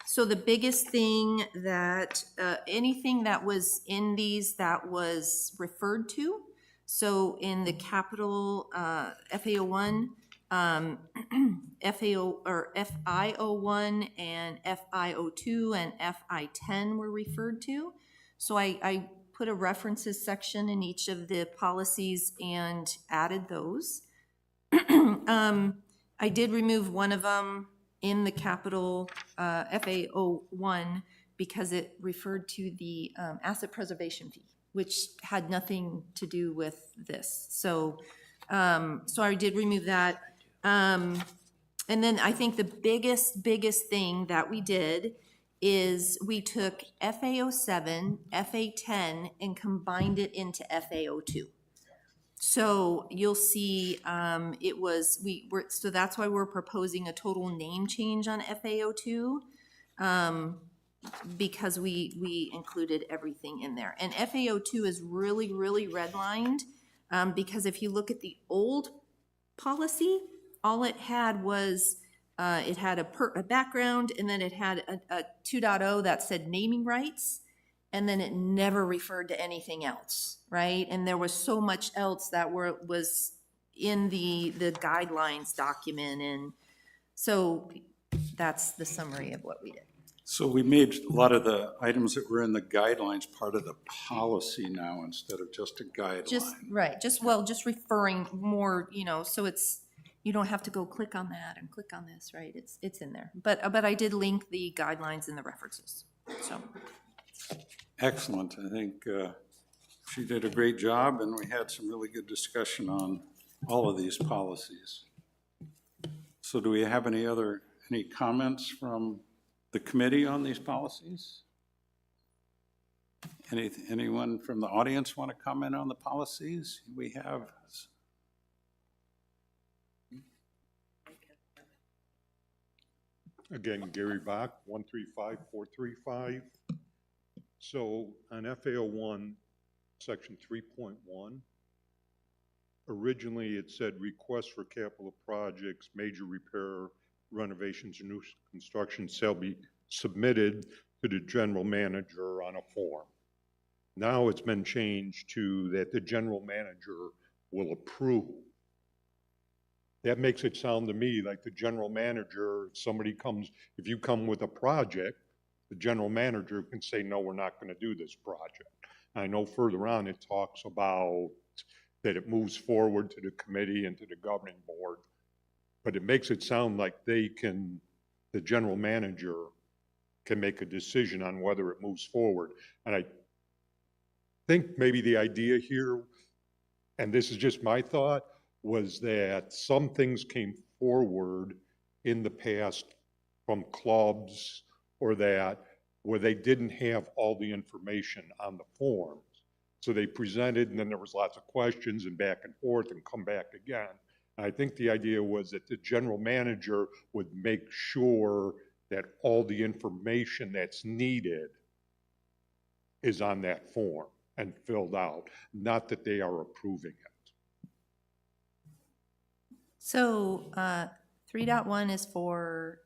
So the biggest thing that, anything that was in these that was referred to, so in the capital FAO1, FIO1 and FIO2 and FI10 were referred to. So I put a references section in each of the policies and added those. I did remove one of them in the capital, FAO1, because it referred to the asset preservation fee, which had nothing to do with this. So, so I did remove that. And then I think the biggest thing that we did is we took FAO7, FA10, and combined it into FAO2. So you'll see, so that's why we're proposing a total name change on FAO2, because we included everything in there. And FAO2 is really redlined, because if you look at the old policy, all it had was, it had a background, and then it had a 2.0 that said naming rights, and then it never referred to anything else, right? And there was so much else that was in the guidelines document, and so that's the summary of what we did. So we made a lot of the items that were in the guidelines part of the policy now instead of just a guideline. Just referring more, so it's, you don't have to go click on that and click on this, right? It's in there. But I did link the guidelines and the references, so. Excellent. I think she did a great job, and we had some really good discussion on all of these policies. So do we have any comments from the committee on these policies? Anyone from the audience want to comment on the policies we have? Again, Gary Bach, 135435. So on FAO1, section 3.1, originally it said requests for capital projects, major repair, renovations, and new construction shall be submitted to the general manager on a form. Now it's been changed to that the general manager will approve. That makes it sound to me like the general manager, if you come with a project, the general manager can say, no, we're not going to do this project. I know further on it talks about that it moves forward to the committee and to the governing board, but it makes it sound like the general manager can make a decision on whether it moves forward. And I think maybe the idea here, and this is just my thought, was that some things came forward in the past from clubs or where they didn't have all the information on the forms. So they presented, and then there was lots of questions and back and forth and come back again. And I think the idea was that the general manager would make sure that all the information that's needed is on that form and filled out, not that they are approving it. So 3.1 is for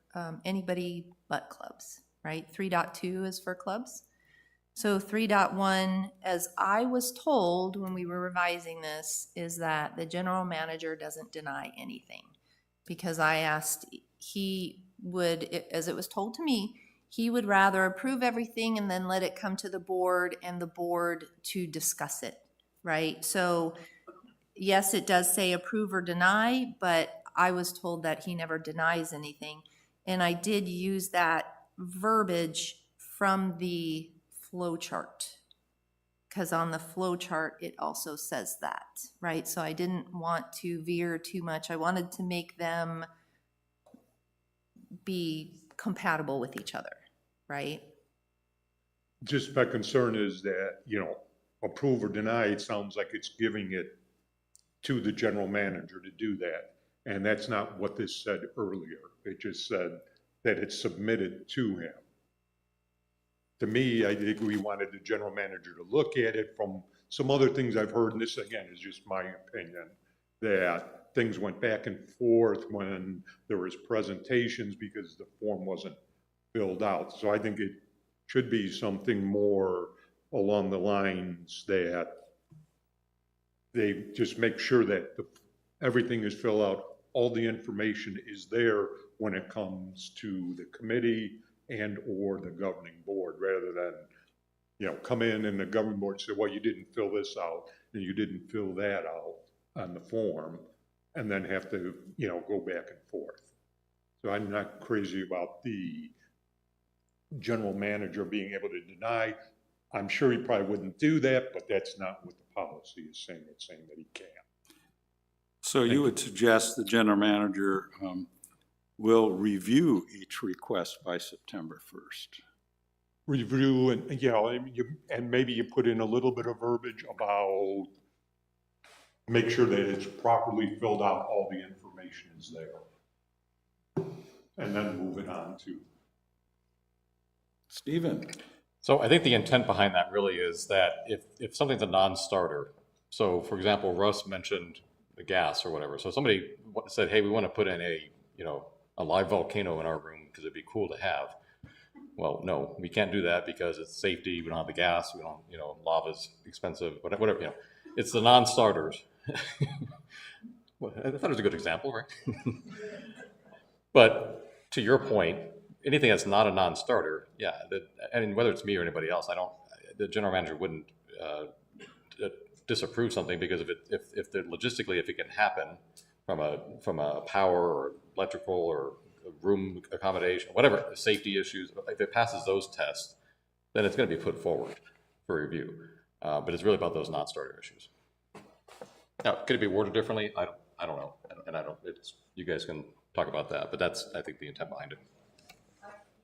anybody but clubs, right? 3.2 is for clubs. So 3.1, as I was told when we were revising this, is that the general manager doesn't deny anything. Because I asked, he would, as it was told to me, he would rather approve everything and then let it come to the board and the board to discuss it, right? So yes, it does say approve or deny, but I was told that he never denies anything. And I did use that verbiage from the flow chart, because on the flow chart, it also says that, right? So I didn't want to veer too much. I wanted to make them be compatible with each other, right? Just my concern is that, approve or deny, it sounds like it's giving it to the general manager to do that. And that's not what this said earlier. It just said that it's submitted to him. To me, I think we wanted the general manager to look at it from some other things I've heard, and this again is just my opinion, that things went back and forth when there was presentations because the form wasn't filled out. So I think it should be something more along the lines that they just make sure that everything is filled out, all the information is there when it comes to the committee and or the governing board, rather than, come in and the governing board say, well, you didn't fill this out and you didn't fill that out on the form. and then have to, go back and forth. So I'm not crazy about the general manager being able to deny. I'm sure he probably wouldn't do that, but that's not what the policy is saying. It's saying that he can. So you would suggest the general manager will review each request by September 1st? Review and maybe you put in a little bit of verbiage about make sure that it's properly filled out, all the information is there. And then move it on to. Stephen? So I think the intent behind that really is that if something's a non-starter, so for example, Russ mentioned the gas or whatever. So somebody said, hey, we want to put in a live volcano in our room because it'd be cool to have. Well, no, we can't do that because it's safety. We don't have the gas. We don't, lava's expensive, whatever, it's the non-starters. Well, I thought it was a good example, right? But to your point, anything that's not a non-starter, whether it's me or anybody else, the general manager wouldn't disapprove something because logistically, if it can happen from a power or electrical or room accommodation, whatever, safety issues, if it passes those tests, then it's going to be put forward for review. But it's really about those non-starter issues. Now, could it be worded differently? I don't know, and you guys can talk about that, but that's, I think, the intent behind it.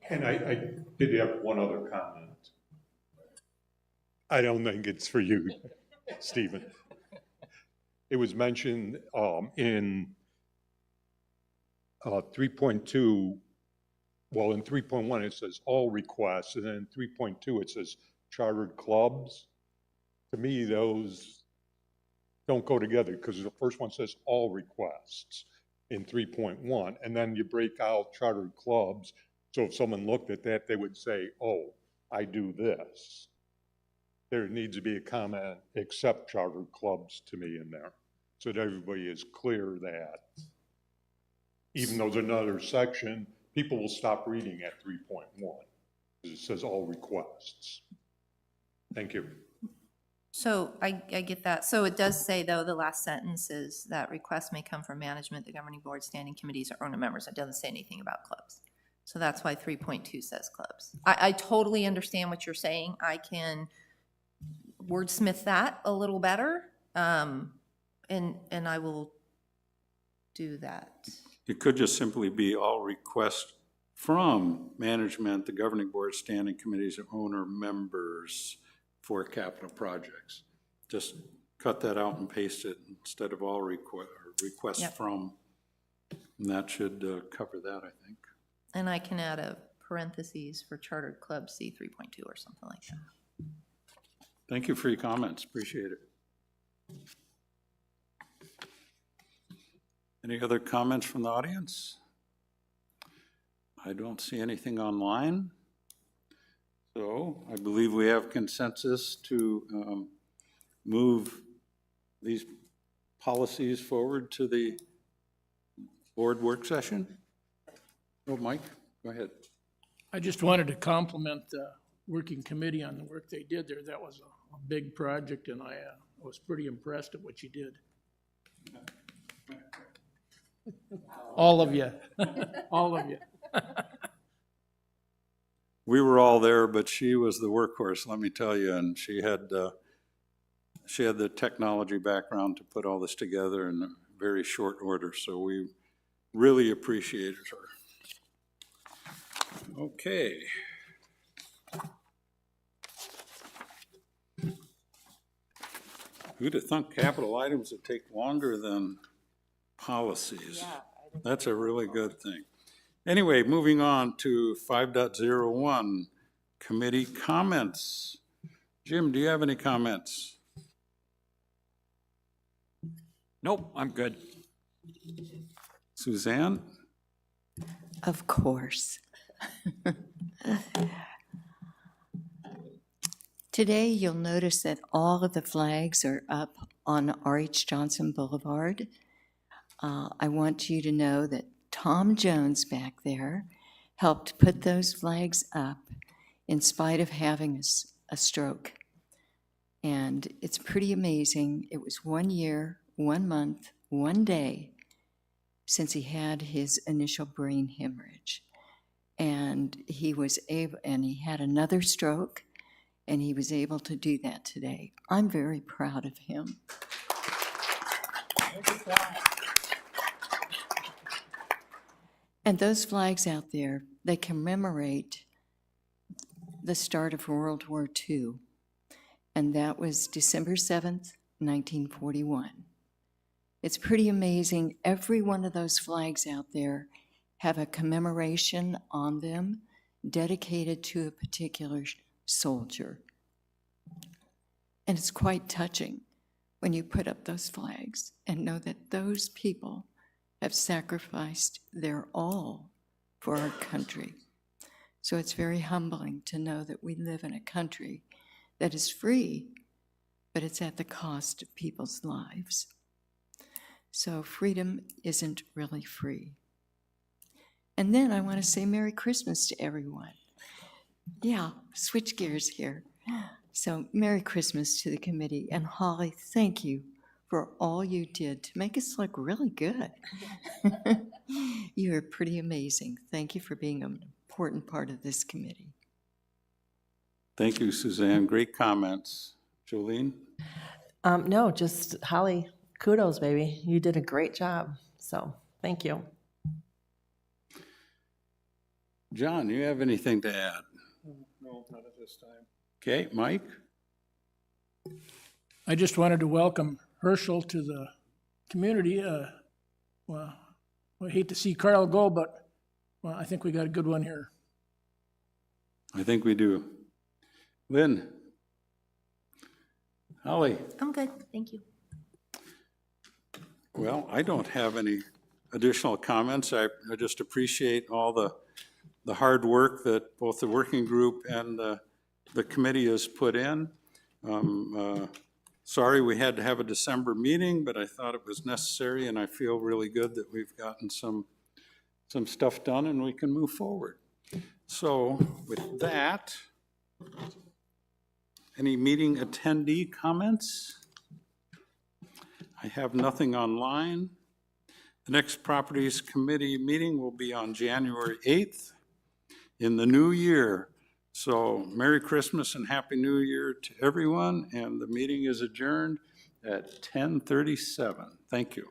And I did have one other comment. I don't think it's for you, Stephen. It was mentioned in 3.2, well, in 3.1 it says all requests, and then in 3.2 it says chartered clubs. To me, those don't go together because the first one says all requests in 3.1, and then you break out chartered clubs. So if someone looked at that, they would say, oh, I do this. There needs to be a comment, except chartered clubs to me in there, so that everybody is clear that even though there's another section, people will stop reading at 3.1 because it says all requests. Thank you. So I get that. So it does say, though, the last sentence is that requests may come from management, the governing board, standing committees, or owner members. It doesn't say anything about clubs. So that's why 3.2 says clubs. I totally understand what you're saying. I can wordsmith that a little better, and I will do that. It could just simply be all requests from management, the governing board, standing committees, or owner members for capital projects. Just cut that out and paste it instead of all requests Yep. from. And that should cover that, I think. And I can add a parentheses for chartered club C 3.2 or something like that. Thank you for your comments. Appreciate it. Any other comments from the audience? I don't see anything online. So I believe we have consensus to move these policies forward to the board work session. Oh, Mike, go ahead. I just wanted to compliment the working committee on the work they did there. That was a big project, and I was pretty impressed at what you did. All of you, all of you. We were all there, but she was the workhorse, let me tell you, and she had the technology background to put all this together in a very short order, so we really appreciated her. Okay. Who'd have thunk capital items would take longer than policies? That's a really good thing. Anyway, moving on to 5.01, committee comments. Jim, do you have any comments? Nope, I'm good. Suzanne? Of course. Today, you'll notice that all of the flags are up on R.H. Johnson Boulevard. I want you to know that Tom Jones back there helped put those flags up in spite of having a stroke. And it's pretty amazing. It was 1 year, 1 month, 1 day since he had his initial brain hemorrhage. And he was able, and he had another stroke, and he was able to do that today. I'm very proud of him. And those flags out there, they commemorate the start of World War II. And that was December 7th, 1941. It's pretty amazing. Every one of those flags out there have a commemoration on them dedicated to a particular soldier. And it's quite touching when you put up those flags and know that those people have sacrificed their all for our country. So it's very humbling to know that we live in a country that is free, but it's at the cost of people's lives. So freedom isn't really free. And then I want to say Merry Christmas to everyone. Yeah, switch gears here. So Merry Christmas to the committee. And Holly, thank you for all you did to make us look really good. You are pretty amazing. Thank you for being an important part of this committee. Thank you, Suzanne. Great comments. Jolene? No, just Holly, kudos, baby. You did a great job. So thank you. John, you have anything to add? No, not at this time. Okay, Mike? I just wanted to welcome Herschel to the community. Well, I hate to see Carl go, but well, I think we got a good one here. I think we do. Lynn? Holly? I'm good, thank you. Well, I don't have any additional comments. I just appreciate all the hard work that both the working group and the committee has put in. Sorry we had to have a December meeting, but I thought it was necessary, and I feel really good that we've gotten some stuff done and we can move forward. So with that, any meeting attendee comments? I have nothing online. The next Properties Committee meeting will be on January 8th in the new year. So Merry Christmas and Happy New Year to everyone, and the meeting is adjourned at 10:37. Thank you.